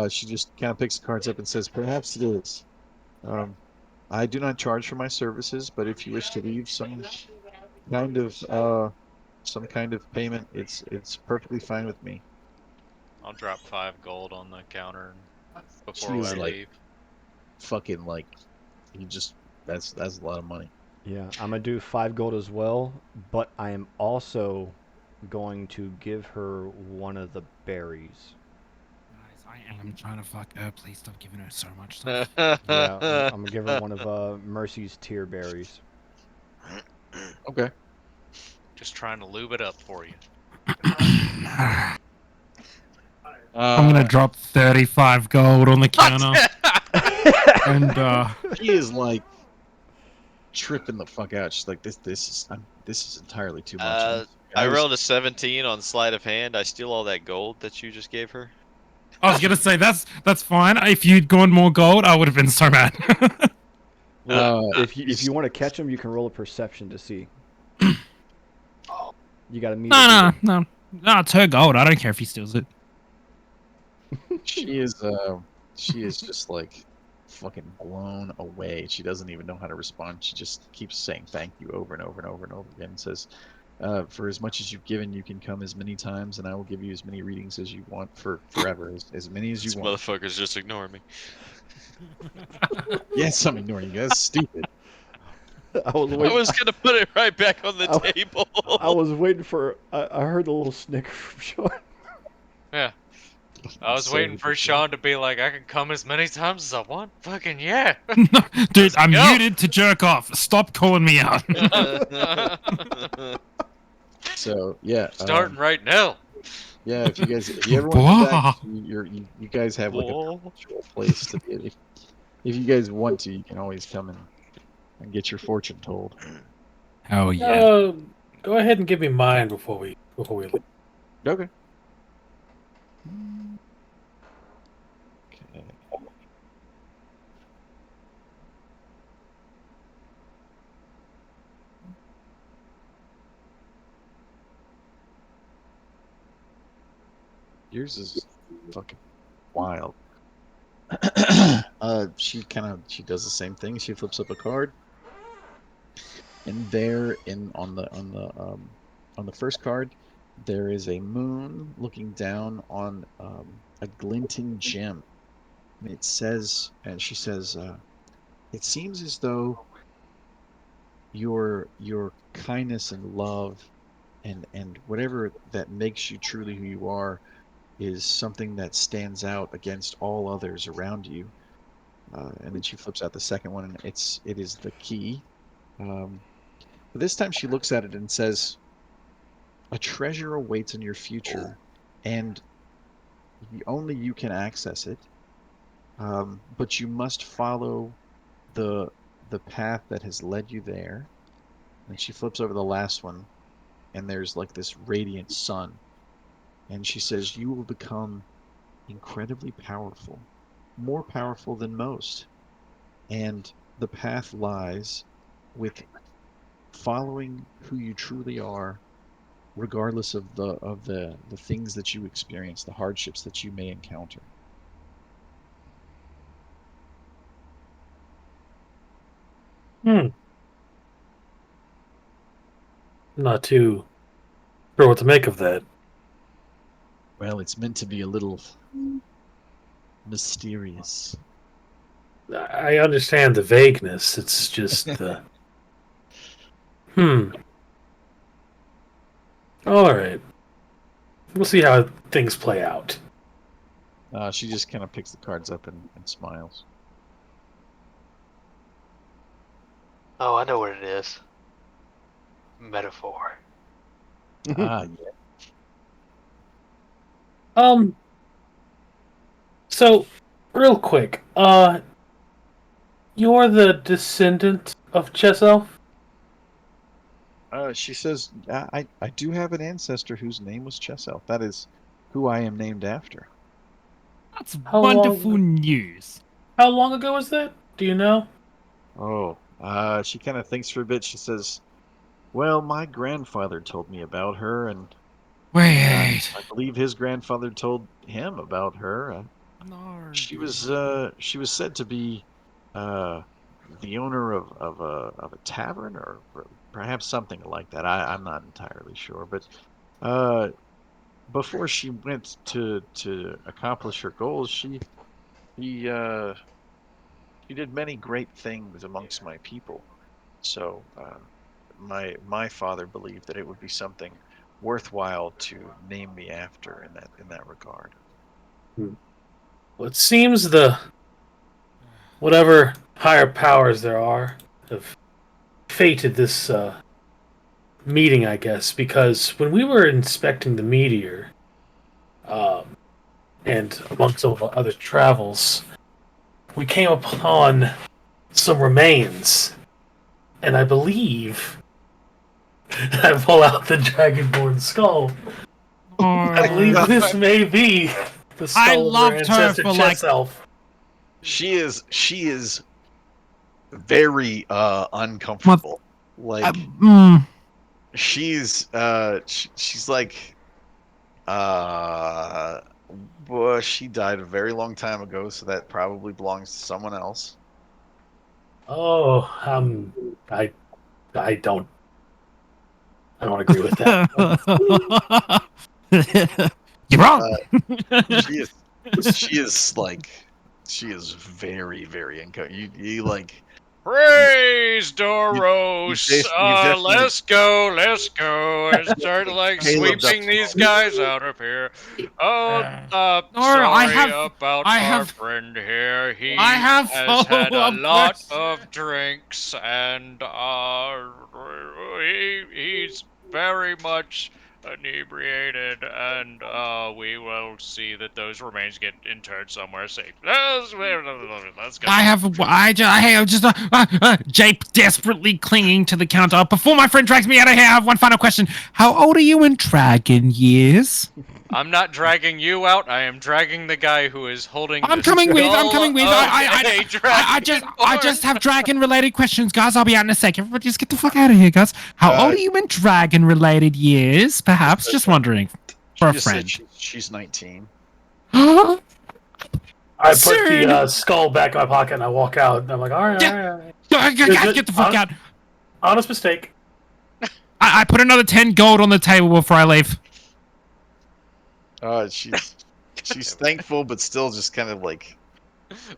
She just kind of picks the cards up and says, "Perhaps it is. Um, I do not charge for my services, but if you wish to leave kind of some kind of payment, it's perfectly fine with me." I'll drop 5 gold on the counter She before I is like leave. fucking like he just that's a lot of money. Yeah, I'm gonna do 5 gold as well, but I am also going to give her one of the berries. Guys, I am trying to fuck her. Please stop giving her so much stuff. Yeah, I'm gonna give her one of Mercy's tear berries. Okay. Just trying to lube it up for you. I'm gonna drop 35 gold on the counter, and She is like tripping the fuck out. She's like, this is entirely too much. And I guys, rolled a 17 on sleight of hand. I steal all that gold that you just gave her. I was gonna say that's fine. If you'd gone more gold, I would have been so mad. Well, uh, if you want to catch him, you can roll a perception to see. You got to meet no, it. no, no, no. It's her gold. I don't care if he steals it. she is just like fucking blown away. She doesn't even know how to respond. She just keeps saying thank you over and over and over and over again and says, for as much as you've given, you can come as many times, and I will give you as many readings as you want for forever, as many as you These want. motherfuckers just ignore me. Yes, I'm ignoring you. That's stupid. I was I waiting. was gonna put it right back on the I- table. I was waiting for. I heard the little snicker from Sean. Yeah. I was So waiting for ridiculous. Sean to be like, I can come as many times as I want. Fucking yeah. Dude, Let's I'm go. muted to jerk off. Stop calling me out. So yeah, Starting right now. yeah. If you ever want to come back, Blah. you guys have like a Whoa. perpetual place to be. If you guys want to, you can always come and get your fortune told. Hell yeah. Go ahead and give me mine before we leave. Okay. Okay. Yours is fucking wild. She does the same thing. She flips up a card, and there in on the first card, there is a moon looking down on a glinting gem. And it says, and she says, it seems as though your kindness and love and whatever that makes you truly who you are is something that stands out against all others around you. And then she flips out the second one, and it is the key. Um, but this time she looks at it and says, "A treasure awaits in your future, and only you can access it. But you must follow the the path that has led you there." And she flips over the last one, and there's like this radiant sun, and she says, "You will become incredibly powerful, more powerful than most, and the path lies with following who you truly are, regardless of the things that you experience, the hardships that you may encounter." I'm not too sure what to make of that. Well, it's meant to be a little mysterious. I understand the vagueness. It's just the. All right. We'll see how things play out. She just kind of picks the cards up and smiles. Oh, I know what it is. Metaphor. Yeah. So, real quick, you're the descendant of Cheself? She says, I do have an ancestor whose name was Cheself. That is who I am named after. That's How wonderful long? news. How long ago was that? Do you know? Oh, she kind of thinks for a bit. She says, well, my grandfather told me about her, and Wait. I believe his grandfather told him about her. No. She was said to be uh, the owner of a tavern or perhaps something like that. I'm not entirely sure, but uh, before she went to accomplish her goals, she uh, she did many great things amongst my people. So my father believed that it would be something worthwhile to name me after in that regard. Well, it seems the whatever higher powers there are have fated this meeting, I guess, because when we were inspecting the meteor, um, and amongst all the other travels, we came upon some remains, and I believe I pull out the dragonborn skull. I believe Oh, this may be the I skull of your loved her ancestor for like. Cheself. She is very What? uncomfortable. Like Mm, she's like uh well, she died a very long time ago, so that probably belongs to someone else. Oh, I, I don't, I don't agree with that. You're wrong. Uh, she is she is like she is very very you like you Praise you, Doros. you definitely Let's go, and start like Caleb'd up sweeping these strong. guys out of here. Oh, No, sorry about I our have, friend here. I He have has had a follow-up lot questions. of drinks, and he's very much inebriated, and we will see that those remains get interred somewhere safe. Let's go. I have, I'm just, Jape desperately clinging to the counter. Before my friend drags me out of here, I have one final question. How old are you in dragon years? I'm not dragging you out. I am dragging the guy who is holding I'm the coming with. I'm skull coming with. of a I dragonborn. just have dragon-related questions, guys. I'll be out in a sec. Everybody, just get the fuck out of here, guys. How old are you in dragon-related years? Perhaps. Just wondering. For She a just said friend. she's 19. I put the Soon. skull back in my pocket and I walk out. And I'm like, all right, Yeah. all right. Guys, get the fuck out. Honest mistake. I put another 10 gold on the table before I leave. She's thankful, but still just kind of like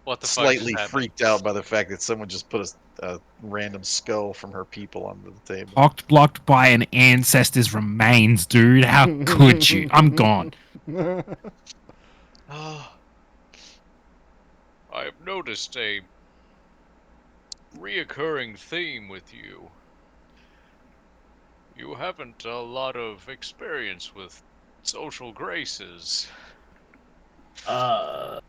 What the fuck just slightly happened? freaked out by the fact that someone just put a random skull from her people onto the table. Cocked blocked by an ancestor's remains, dude. How could you? I'm gone. I've noticed a reoccurring theme with you. You haven't a lot of experience with social graces. Not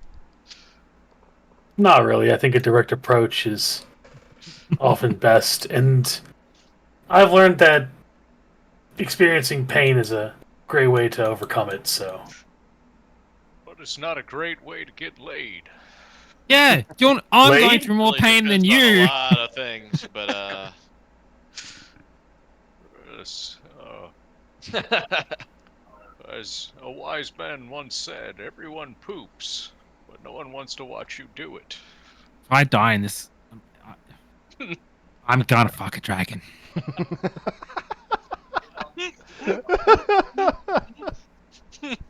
really. I think a direct approach is often best, and I've learned that experiencing pain is a great way to overcome it. So, But it's not a great way to get laid. Yeah, I'm going Laid? through more Really pain than depends on a you. lot of things, but yes, as a wise man once said, everyone poops, but no one wants to watch you do it. If I die in this, I'm gonna fuck a dragon.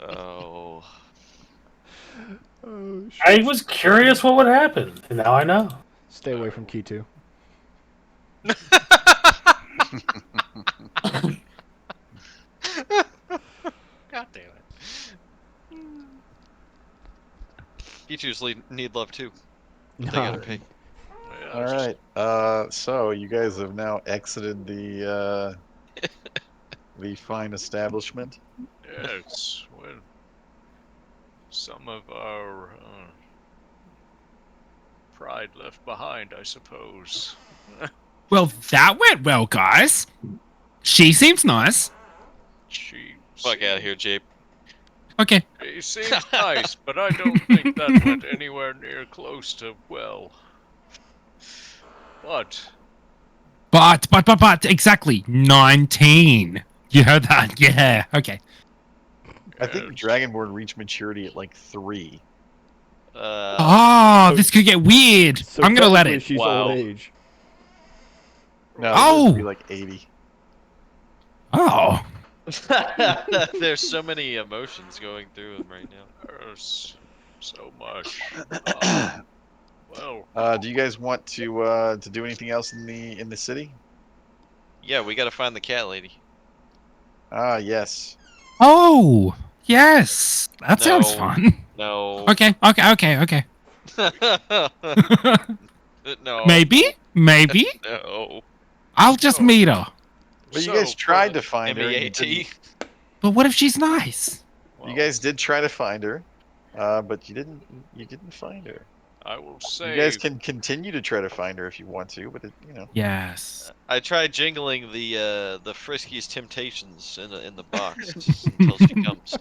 Oh. Oh, I shit. was curious what would happen, and now I know. Stay away from Key 2. God damn it. Teachers need love too. But they gotta pay. Yeah, All right. So you guys have now exited the fine establishment. Yes, well, some of our pride left behind, I suppose. Well, that went well, guys. She seems nice. She Fuck out of here, Jape. Okay. She seems nice, but I don't think that went anywhere near close to well. But But, exactly. 19. You heard that? Yeah. Okay. I think yes, Dragonborn reached maturity at like 3. Oh, this could get weird. So I'm gonna let technically it. she's Wow. old age. No, it would be Oh. like 80. Oh. There's so many emotions going through him right now. there's so much. Well, Do you guys want to do anything else in the city? Yeah, we gotta find the cat lady. Ah, yes. Oh. Yes. That sounds No. fun. No. Okay. No. Maybe. No. I'll just Oh. meet her. Well, you so guys for tried the- to find her. And you, MEAT. didn't- But what if she's nice? well, you guys did try to find her, but you didn't. You didn't find her. I will You say guys can continue to try to find her if you want to, but Yes. I tried jingling the Friskiest Temptations in the box until she comes.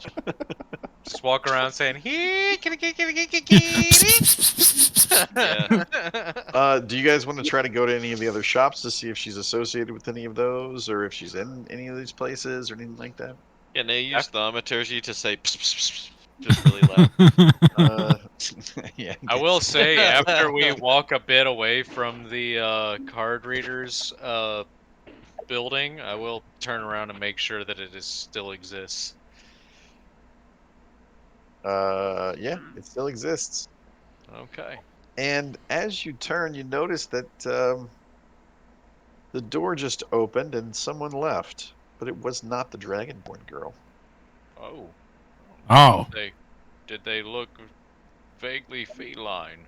just walk around saying, "Hey, kitty." Yeah. Do you guys want to try to go to any of the other shops to see if she's associated with any of those, or if she's in any of these places, or anything like that? Can they use thaumaturgy to say pss, pss, pss, pss, just really loud? Yeah. I will say, after we walk a bit away from the card readers building, I will turn around and make sure that it still exists. Yeah, it still exists. Okay. And as you turn, you notice that the door just opened and someone left, but it was not the Dragonborn girl. Oh. Oh. Did they look vaguely feline?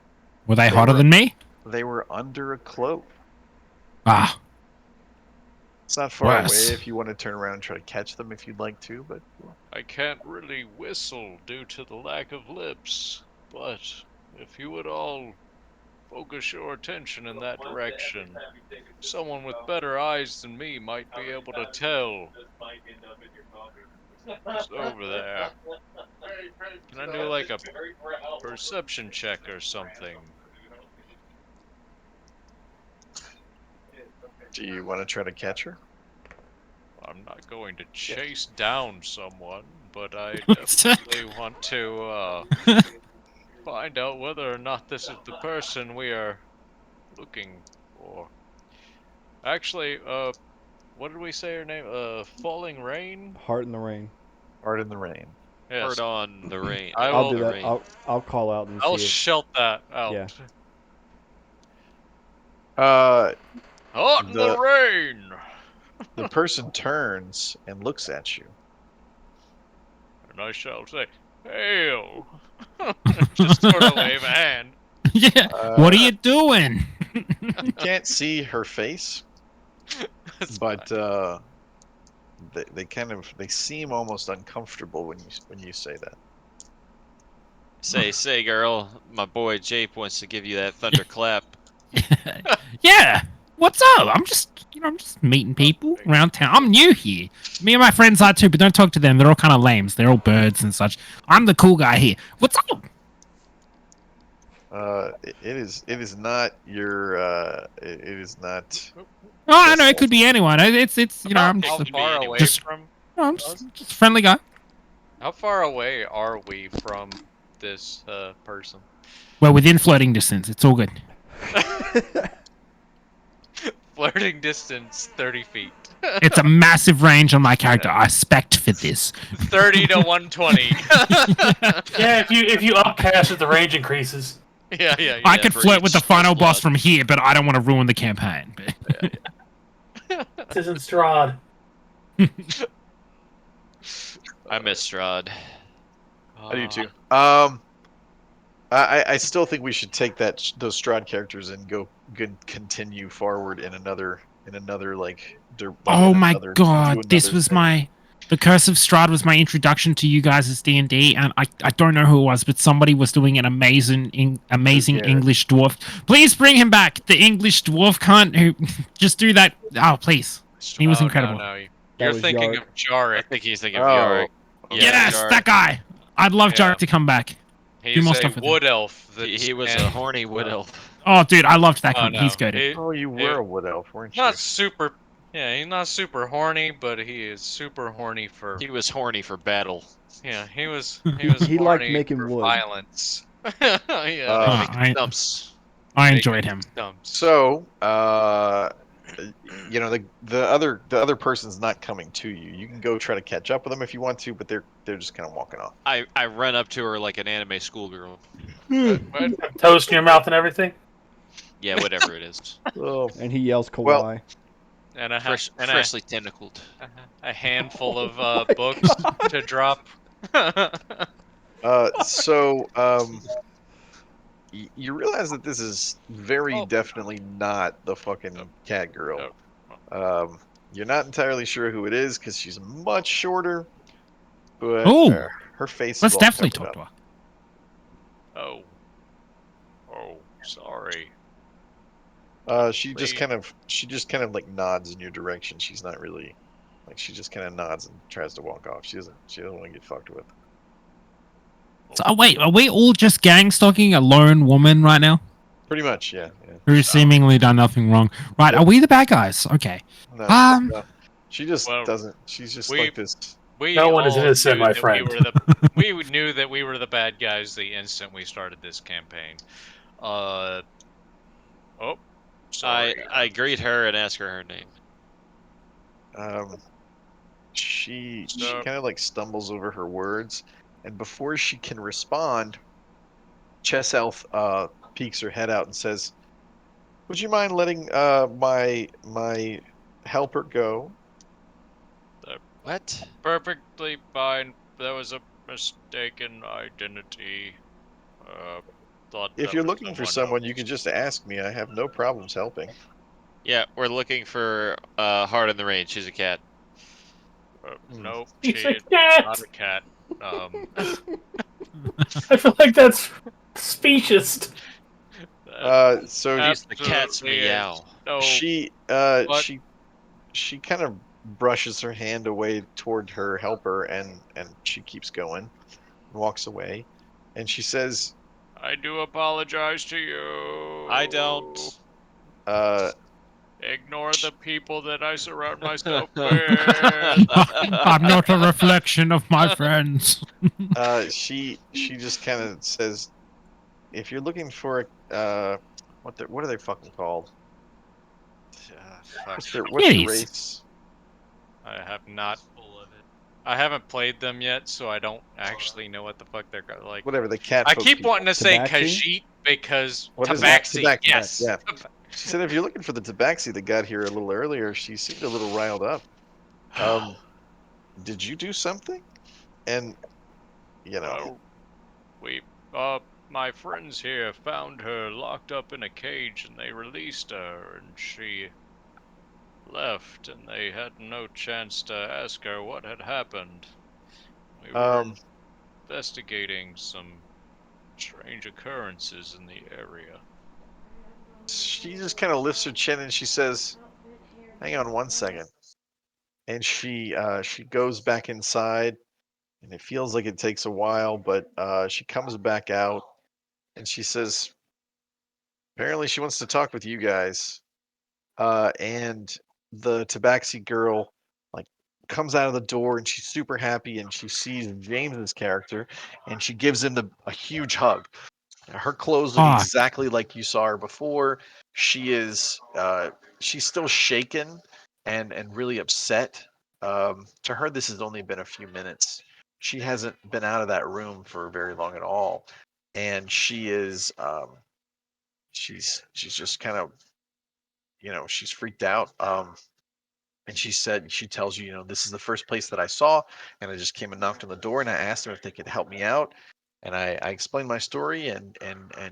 Were they They hotter were- than me? They were under a cloak. Ah. It's not far Worse. away if you want to turn around and try to catch them if you'd like to, but I can't really whistle due to the lack of lips, but if you would all focus your attention in that direction, someone with better eyes than me might be able to tell who's over there. Can I do like a perception check or something? do you want to try to catch her? I'm not going to chase down someone, but I definitely want to find out whether or not this is the person we are looking for. Actually, what did we say her name? Falling Rain? Heart in the rain. Art in the Rain. Yes. Hard on the rain. I I'll will- do the that. rain. I'll call out and I'll see. shout that out. Yeah. Hot in the The- rain! The person turns and looks at you. And I shall say, hail! Just sort of wave a hand. Yeah. What are you doing? You can't see her face, That's but fine. they seem almost uncomfortable when you say that. Say, girl, my boy Jape wants to give you that thunderclap. Yeah. What's up? I'm just meeting people around town. I'm new here. Me and my friends are too, but don't talk to them. They're all kind of lames. They're all birds and such. I'm the cool guy here. What's up? It is not your it is not. Oh, I know it could be anyone. It's I'm How just, far away just- from? just a friendly guy. How far away are we from this person? Well, within floating distance. It's all good. flirting distance 30 feet. It's a massive range on my character. I spect for this. 30 to 120. Yeah, if you upcast it, the range increases. Yeah, yeah, yeah. I could for flirt with each the final spell boss slot. from here, but I don't want to ruin the campaign. This isn't Strahd. I miss Strahd. I do too. I still think we should take those Strahd characters and go continue forward in another like Oh my do god, this another was thing. the Curse of Strahd was my introduction to you guys as D&D, and I don't know who it was, but somebody was doing an amazing Garrett. English dwarf. Please bring him back, the English dwarf cunt who just do that. Oh, please. He was incredible. No. That You're was thinking Yark. of Jarek. I think he's thinking of Oh, Yorick. okay. Yes, Jarek. that guy. I'd love Yeah. Jarek to come back. He's more a stuff with him. wood elf. He was a horny wood elf. Oh, dude, I loved that Oh cunt. no. He's goated. Oh, you were a wood elf, weren't you? Not super. Yeah, he's not super horny, but he is super horny for. He was horny for battle. Yeah, he was. He liked horny making for wood. violence. Yeah. Making stumps. I enjoyed him. So, you know, the other person's not coming to you. You can go try to catch up with them if you want to, but they're just kind of walking off. I run up to her like an anime schoolgirl. What? Toast in your mouth and everything. Yeah, whatever it is. Oh, And he yells kawaii. Well- And a Freshly tentacled. a handful of books to drop. So, you realize that this is very definitely not the fucking cat girl. You're not entirely sure who it is because she's much shorter, but Ooh. her face. Let's is all definitely covered talk up. to her. Oh, sorry. She just kind of like nods in your direction. She's not really like she just kind of nods and tries to walk off. She doesn't want to get fucked with. So, wait, are we all just gang stalking a lone woman right now? Pretty much, yeah. Who's seemingly done nothing wrong. Right, are we the bad guys? Okay. No, Um, no. She just Well, doesn't. She's just we- like this. We No one is all innocent, knew my that friend. We knew that we were the bad guys the instant we started this campaign. Oh, sorry. I greet her and ask her her name. She So- kind of like stumbles over her words, and before she can respond, Chess Elf peeks her head out and says, "Would you mind letting my helper go?" What? Perfectly fine. That was a mistaken identity. Thought If that you're was looking for someone, you can just ask me. I have no problems helping. Yeah, we're looking for Heart in the Rain. She's a cat. Nope, He's she a is cat. not a cat. I feel like that's specious. So She's the cat's absolutely is. meow. No, she she kind of brushes her hand away toward her helper, and she keeps going, and walks away, and she says, I do apologize to you. I don't. Ignore the people that I surround myself with. I'm not a reflection of my friends. she just kind of says, if you're looking for what are they fucking called? What's their Kitties. race? I have not. I haven't played them yet, so I don't actually know what the fuck they're like. Whatever the cat. I folk keep people. wanting to say Tabaxi? Khajiit because What is that? Tabaxi. Tabaxi, Yes. yeah. She said if you're looking for the Tabaxi that got here a little earlier, she seemed a little riled up. Did you do something? And My friends here found her locked up in a cage, and they released her, and she left, and they had no chance to ask her what had happened. We were investigating some strange occurrences in the area. she just kind of lifts her chin and she says, "Hang on one second." And she goes back inside, and it feels like it takes a while, but she comes back out, and she says, apparently she wants to talk with you guys. And the Tabaxi girl like comes out of the door, and she's super happy, and she sees James's character, and she gives him a huge hug, Her clothes look Fuck. exactly like you saw her before. She is she's still shaken and really upset. To her, this has only been a few minutes. She hasn't been out of that room for very long at all, and she is she's just kind of she's freaked out. And she tells you, this is the first place that I saw, and I just came and knocked on the door, and I asked them if they could help me out, and I explained my story, and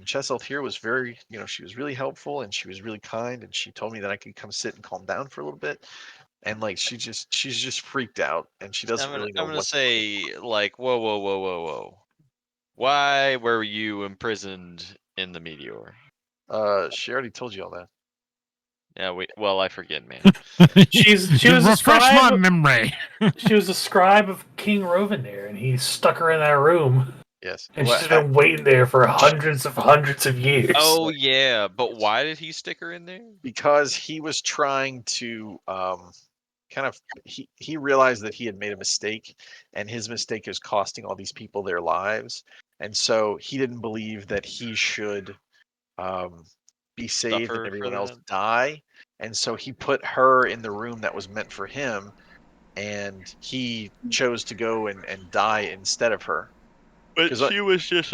Cheselt here was very, she was really helpful, and she was really kind, and she told me that I could come sit and calm down for a little bit, and like she's just freaked out, and she doesn't really know I'm gonna what to do. say like, whoa, whoa, whoa, whoa, whoa. Why were you imprisoned in the meteor? She already told you all that. Yeah, well, I forget, man. She was a Refresh my scribe. memory. She was a scribe of King Rovender, and he stuck her in that room, Yes. and Well, she's been waiting there for hundreds of years. Oh yeah, but why did he stick her in there? because he was trying to kind of he realized that he had made a mistake, and his mistake is costing all these people their lives, and so he didn't believe that he should um, be saved and Suffer for everyone else that? die, and so he put her in the room that was meant for him, and he chose to go and die instead of her But because she was just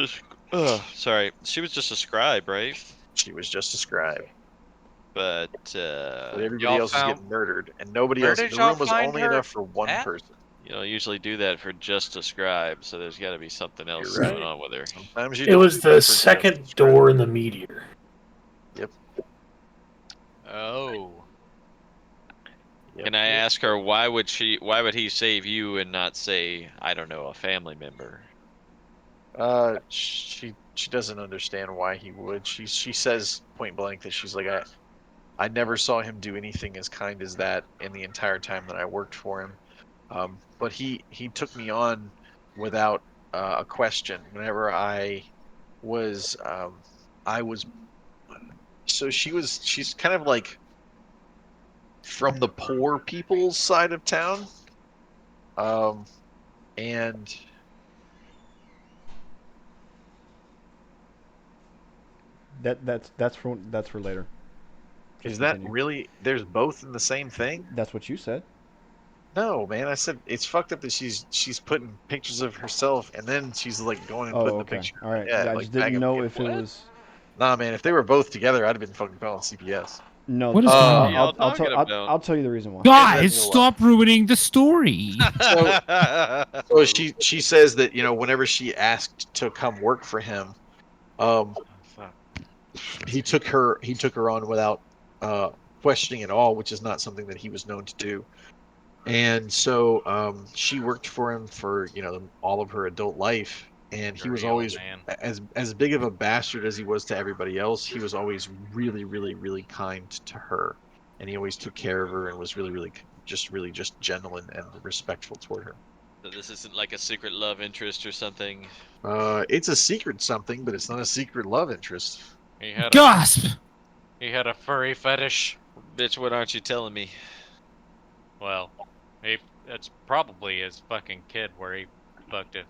a sorry, she was just a scribe, right? she was just a scribe, But but everybody Y'all else was found getting murdered, and nobody where else. did The y'all room was find only her enough for one at? person. you don't usually do that for just a scribe, so there's got to be something You're else going right. on with her. Sometimes you It don't was do the that for just a second scribe. door in the meteor. Yep. Oh. Yep. Can I Yep. ask her why would he save you and not say, I don't know, a family member? She doesn't understand why he would. She says point blank that she's like I never saw him do anything as kind as that in the entire time that I worked for him. But he took me on without a question. Whenever was I was so she's kind of like from the poor people's side of town. Um, and That's for later. Just is that continue. really? There's both in the same thing? That's what you said. No, man. I said it's fucked up that she's putting pictures of herself and then she's like going and Oh, putting the okay. picture All of right. my dad, Yeah, I like just didn't tagging them know together. if it What? was. Nah, man. If they were both together, I'd have been fucking calling CPS. No, What is going What are on? y'all talking about? I'll tell you the reason why. We'll get into that in Guys, a little while. stop ruining the story. So, so she says that whenever she asked to come work for him, um, Fuck. he took her on without uh questioning at all, which is not something that he was known to do. And so she worked for him for all of her adult life, and he was Dirty old always man. as big of a bastard as he was to everybody else. He was always really, really, really kind to her, and he always took care of her and was really, really just gentle and respectful toward her. So this isn't like a secret love interest or something. It's a secret something, but it's not a secret love interest. He had a Gasp! he had a furry fetish. Bitch, what aren't you telling me? Well, that's probably his fucking kid where he fucked it.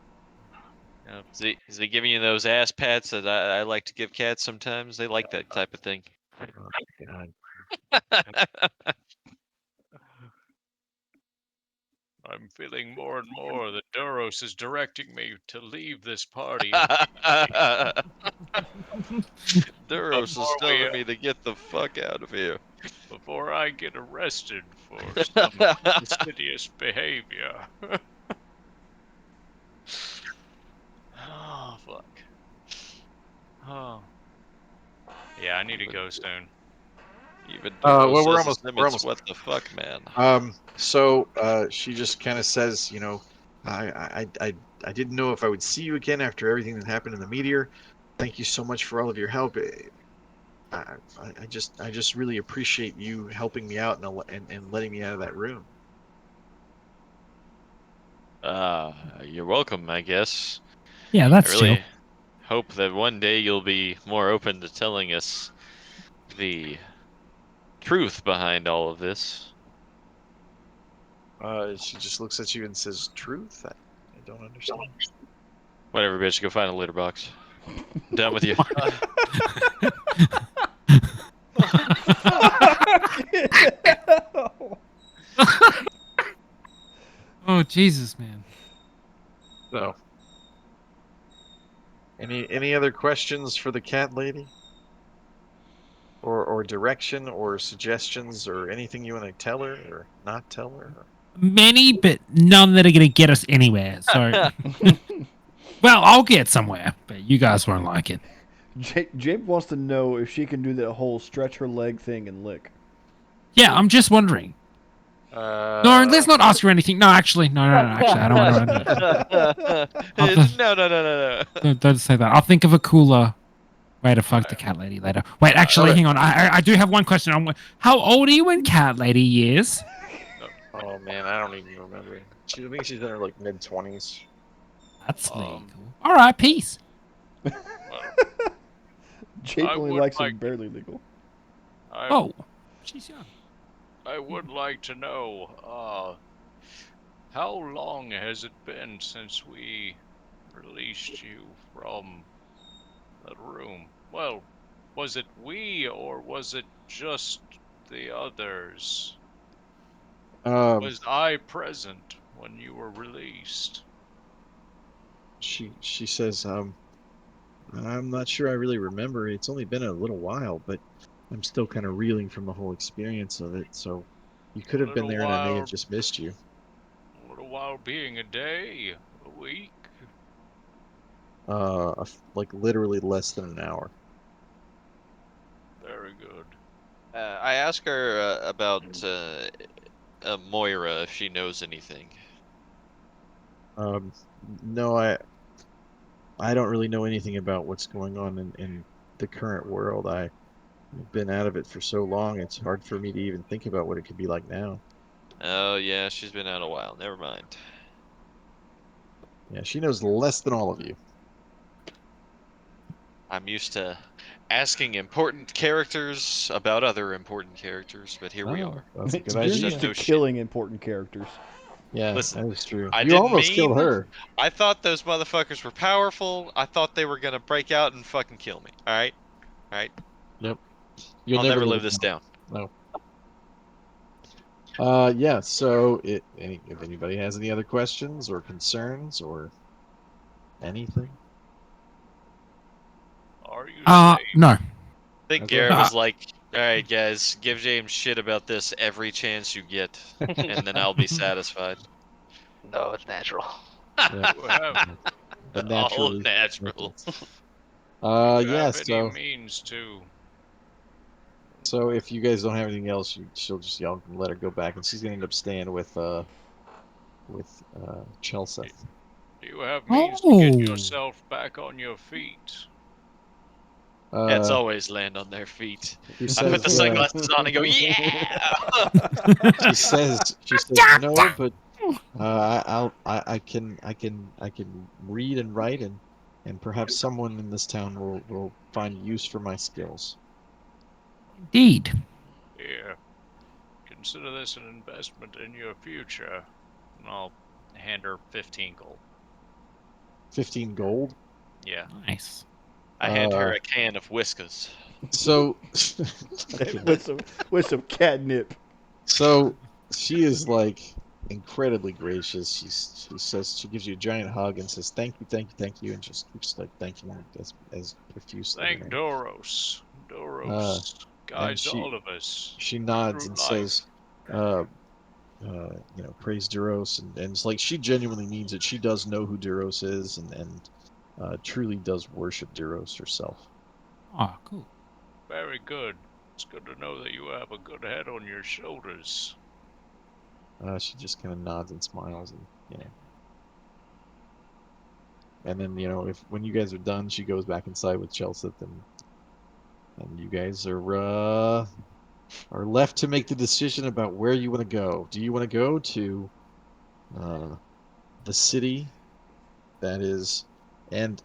Is he giving you those ass pats that I like to give cats sometimes? They like that type of thing. Oh, God. I'm feeling more and more that Doros is directing me to leave this party Duros is before we telling me to get the fuck out of here. before I get arrested for some insidious behavior. Oh fuck. Oh. Yeah, I need to go soon. Even Well, Duros we're has his almost limits. What the fuck, man? So she just kind of says, I didn't know if I would see you again after everything that happened in the meteor. Thank you so much for all of your help. I just really appreciate you helping me out and letting me out of that room. You're welcome, I guess. Yeah, I that's chill. really hope that one day you'll be more open to telling us the truth behind all of this. She just looks at you and says, "Truth? I don't understand." Whatever, bitch. Go find a litter box. Done with you. Oh Jesus, man. So, any other questions for the cat lady? Or direction or suggestions or anything you want to tell her or not tell her? Many, but none that are going to get us anywhere. So, well, I'll get somewhere, but you guys won't like it. Jabe wants to know if she can do that whole stretch her leg thing and lick. Yeah, I'm just wondering. No, let's not ask her anything. No, actually, no. Actually, I don't want to. No. Don't say that. I'll think of a cooler way to fuck the cat lady later. Wait, actually, Okay. hang on. I do have one question. How old are you in cat lady years? Oh man, I don't even remember. I think she's in her like mid-20s. That's legal. All right, peace. Jabe I only would likes like- him barely legal. Oh, she's young. I would like to know, how long has it been since we released you from that room? Well, was it we or was it just the others? Um, Was I present when you were released? she says, I'm not sure I really remember. It's only been a little while, but I'm still kind of reeling from the whole experience of it. So you could A have been little there, and I may have while, just missed you. a little while being a day, a week. Like literally less than an hour. Very good. I ask her about Moira if she knows anything. No, I don't really know anything about what's going on in the current world. I've been out of it for so long, it's hard for me to even think about what it could be like now. Oh yeah, she's been out a while. Never mind. Yeah, she knows less than all of you. I'm used to asking important characters about other important characters, but here we Oh, are. that's a good You're She idea. used doesn't to know shit. killing important characters. Yeah, Listen, that is true. I You didn't almost killed mean. her. I thought those motherfuckers were powerful. I thought they were gonna break out and fucking kill me. All right, all right. Yep. You'll I'll never never live live it this down. down. No. Yeah, so if anybody has any other questions or concerns or anything. Are you safe? No. I think Okay. Garrett was like, "All right, guys, give James shit about this every chance you get, and then I'll be satisfied." No, it's natural. Yeah. You have, The All naturally natural. you yeah, have any so means to? if you guys don't have anything else, she'll just y'all can let her go back, and she's gonna end up staying with Chelsea. Do you have means to get Oh. yourself back on your feet? Cats Uh, always land on their feet. she I put says the sunglasses on and go, "Yeah." she says no, but I can read and write, and perhaps someone in this town will find use for my skills. Indeed. Here, consider this an investment in your future. And I'll hand her 15 gold. 15 gold. Yeah. Nice. I hand her Uh, a can of whiskers. so with some catnip. so she is like incredibly gracious. She says she gives you a giant hug and says thank you, and just keeps like thanking you as profusely. Thank Doros. Uh, Doros and guides all of us she nods through and life. says, uh, praise Duros, and it's like she genuinely means it. She does know who Duros is, and truly does worship Duros herself. Oh, cool. Very good. It's good to know that you have a good head on your shoulders. She just kind of nods and smiles, and and then if when you guys are done, she goes back inside with Chelsea, and you guys are left to make the decision about where you want to go. Do you want to go to uh, the city that is, and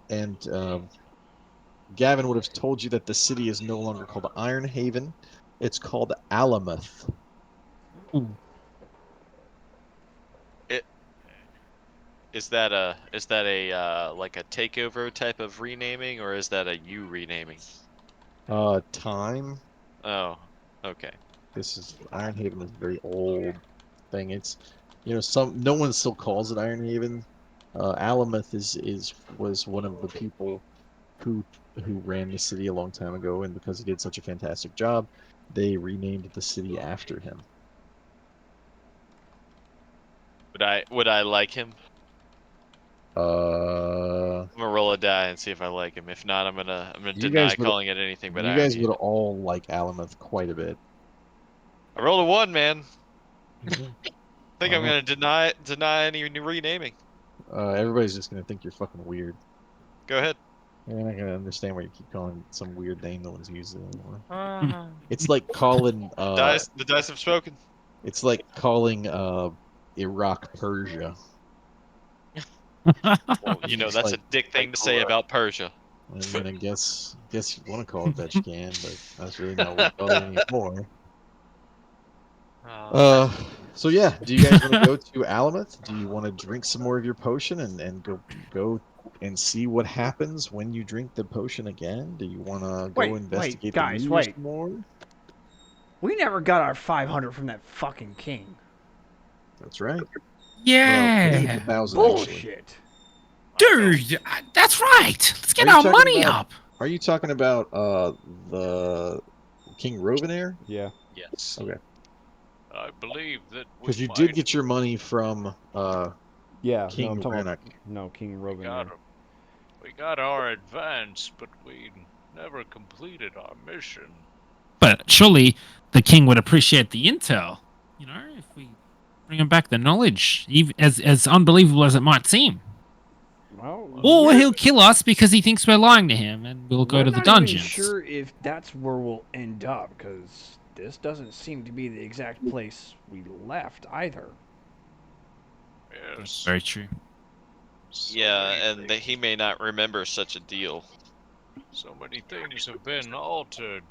Gavin would have told you that the city is no longer called Iron Haven. It's called Alamuth. Ooh. It, Is that a like a takeover type of renaming, or is that a you renaming? Time. Oh, okay. This is Ironhaven is a very old thing. It's no one still calls it Ironhaven. Alameth was one of the people who ran the city a long time ago, and because he did such a fantastic job, they renamed the city after him. Would I like him? Uh, I'm gonna roll a die and see if I like him. If not, I'm gonna you deny guys would calling it anything but you guys would Ironhaven. all like Alameth quite a bit. I rolled a 1, man. Okay. I think I'm Well, gonna deny any new renaming. everybody's just gonna think you're fucking weird. Go ahead. They're not gonna understand why you keep calling it some weird name no one's using anymore. Uh, It's like calling the dice have spoken. it's like calling Iraq Persia. Well, It's just that's a like, dick thing to say about Persia. I mean, I guess you want to call it that you can, but that's really not what we call it anymore. Uh, so yeah, do you guys want to go to Alameth? Do you want to drink some more of your potion and go and see what happens when you drink the potion again? Do you want to go Wait, investigate the guys, ruse wait. more? We never got our 500 from that fucking king. That's right. Well, I think it's Yeah. 1,000 actually. Bullshit. Dude, that's right. Let's Are get you our talking money about? up. Are you talking about the King Rovanair? Yeah. Yes. Okay, I believe that we because you did might. get your money from Yeah. No, I'm King talking Rannoch. about no King We Robin got, there. we got our advance, but we never completed our mission. But surely the king would appreciate the intel. You know, if we bring him back the knowledge, even as unbelievable as it might seem. Well, Or he'll kill us because he thinks we're lying to him, and we'll go we're to the not even dungeons. sure if that's where we'll end up, because this doesn't seem to be the exact place we left either. That's Yes. very true. So Yeah, many and that things. he may not remember such a deal. So many things have been altered.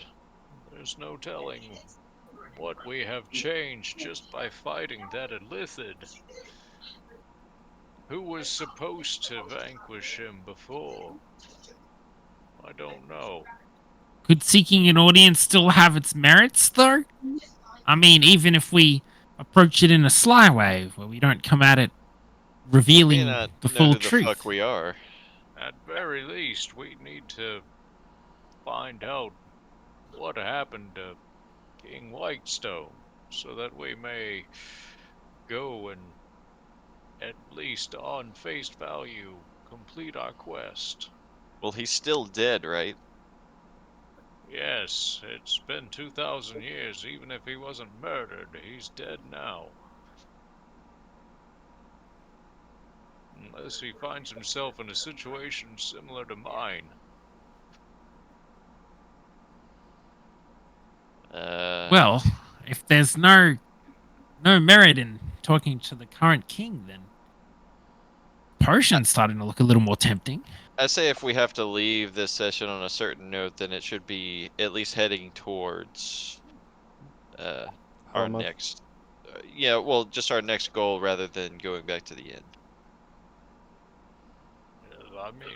There's no telling what we have changed just by fighting that illithid. Who was supposed to vanquish him before? I don't know. Could seeking an audience still have its merits, though? I mean, even if we approach it in a sly way, where we don't come at it He may revealing not the know full who the fuck truth. we are. At very least, we need to find out what happened to King Whitestone so that we may go and, at least on face value, complete our quest. Well, he's still dead, right? Yes, it's been 2,000 years. Even if he wasn't murdered, he's dead now. Unless he finds himself in a situation similar to mine. Uh, Well, if there's no merit in talking to the current king, then potion's starting to look a little more tempting. I say if we have to leave this session on a certain note, then it should be at least heading towards uh our Alameth. next. Yeah, well, just our next goal rather than going back to the inn. I mean,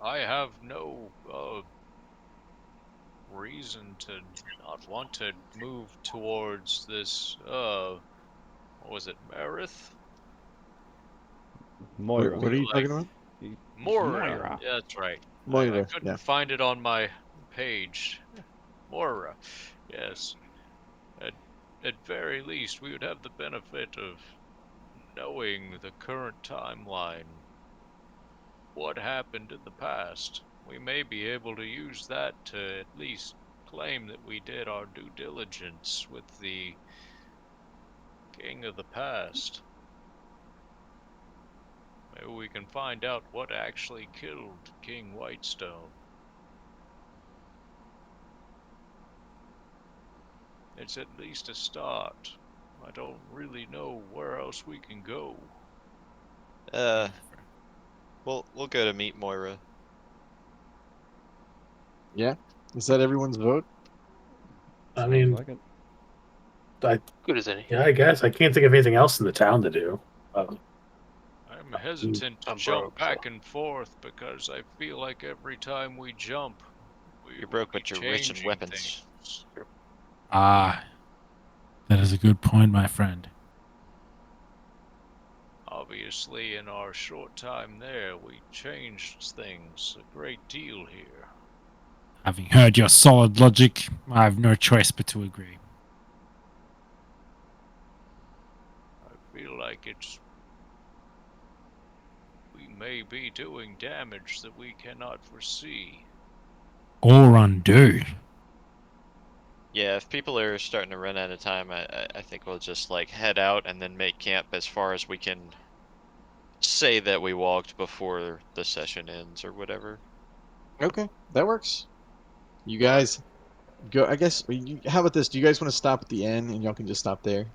I have no reason to not want to move towards this, what was it, Marith? Moira. What are you Like, talking about? Moira. Moira. Yeah, that's right. I Moira. Yeah. couldn't find it on my page. Moira. Yes. At, at very least, we would have the benefit of knowing the current timeline. What happened in the past. We may be able to use that to at least claim that we did our due diligence with the king of the past. Maybe we can find out what actually killed King Whitestone. It's at least a start. I don't really know where else we can go. Uh, we'll go to meet Moira. Yeah. Is that everyone's vote? I Sounds mean, like it. I Good as any. yeah, I guess I can't think of anything else in the town to do. I'm I'm hesitant to I'm jump broke, back so. and forth because I feel like every time we jump, we You're will broke, be but you're rich in changing weapons. things. Ah, that is a good point, my friend. Obviously, in our short time there, we changed things a great deal here. Having heard your solid logic, I have no choice but to agree. I feel like we may be doing damage that we cannot foresee. Or undo. Yeah, if people are starting to run out of time, I think we'll just like head out and then make camp as far as we can say that we walked before the session ends or whatever. Okay, that works. You guys go. I guess. How about this? Do you guys want to stop at the inn and y'all can just stop there?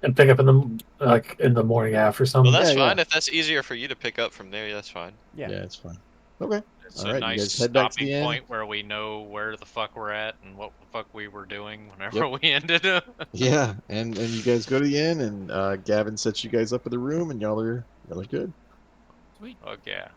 And pick up in the morning after Well, some. that's Yeah, yeah, fine. If that's easier for you to pick up from there, that's fine. Yeah. yeah. It's fine. Okay. It's All a right. You nice guys head back to the stopping inn. point where we know where the fuck we're at and what the fuck we were doing Yep. whenever we ended up. Yeah, and you guys go to the inn, and Gavin sets you guys up in the room, and y'all are good. Sweet. Fuck yeah.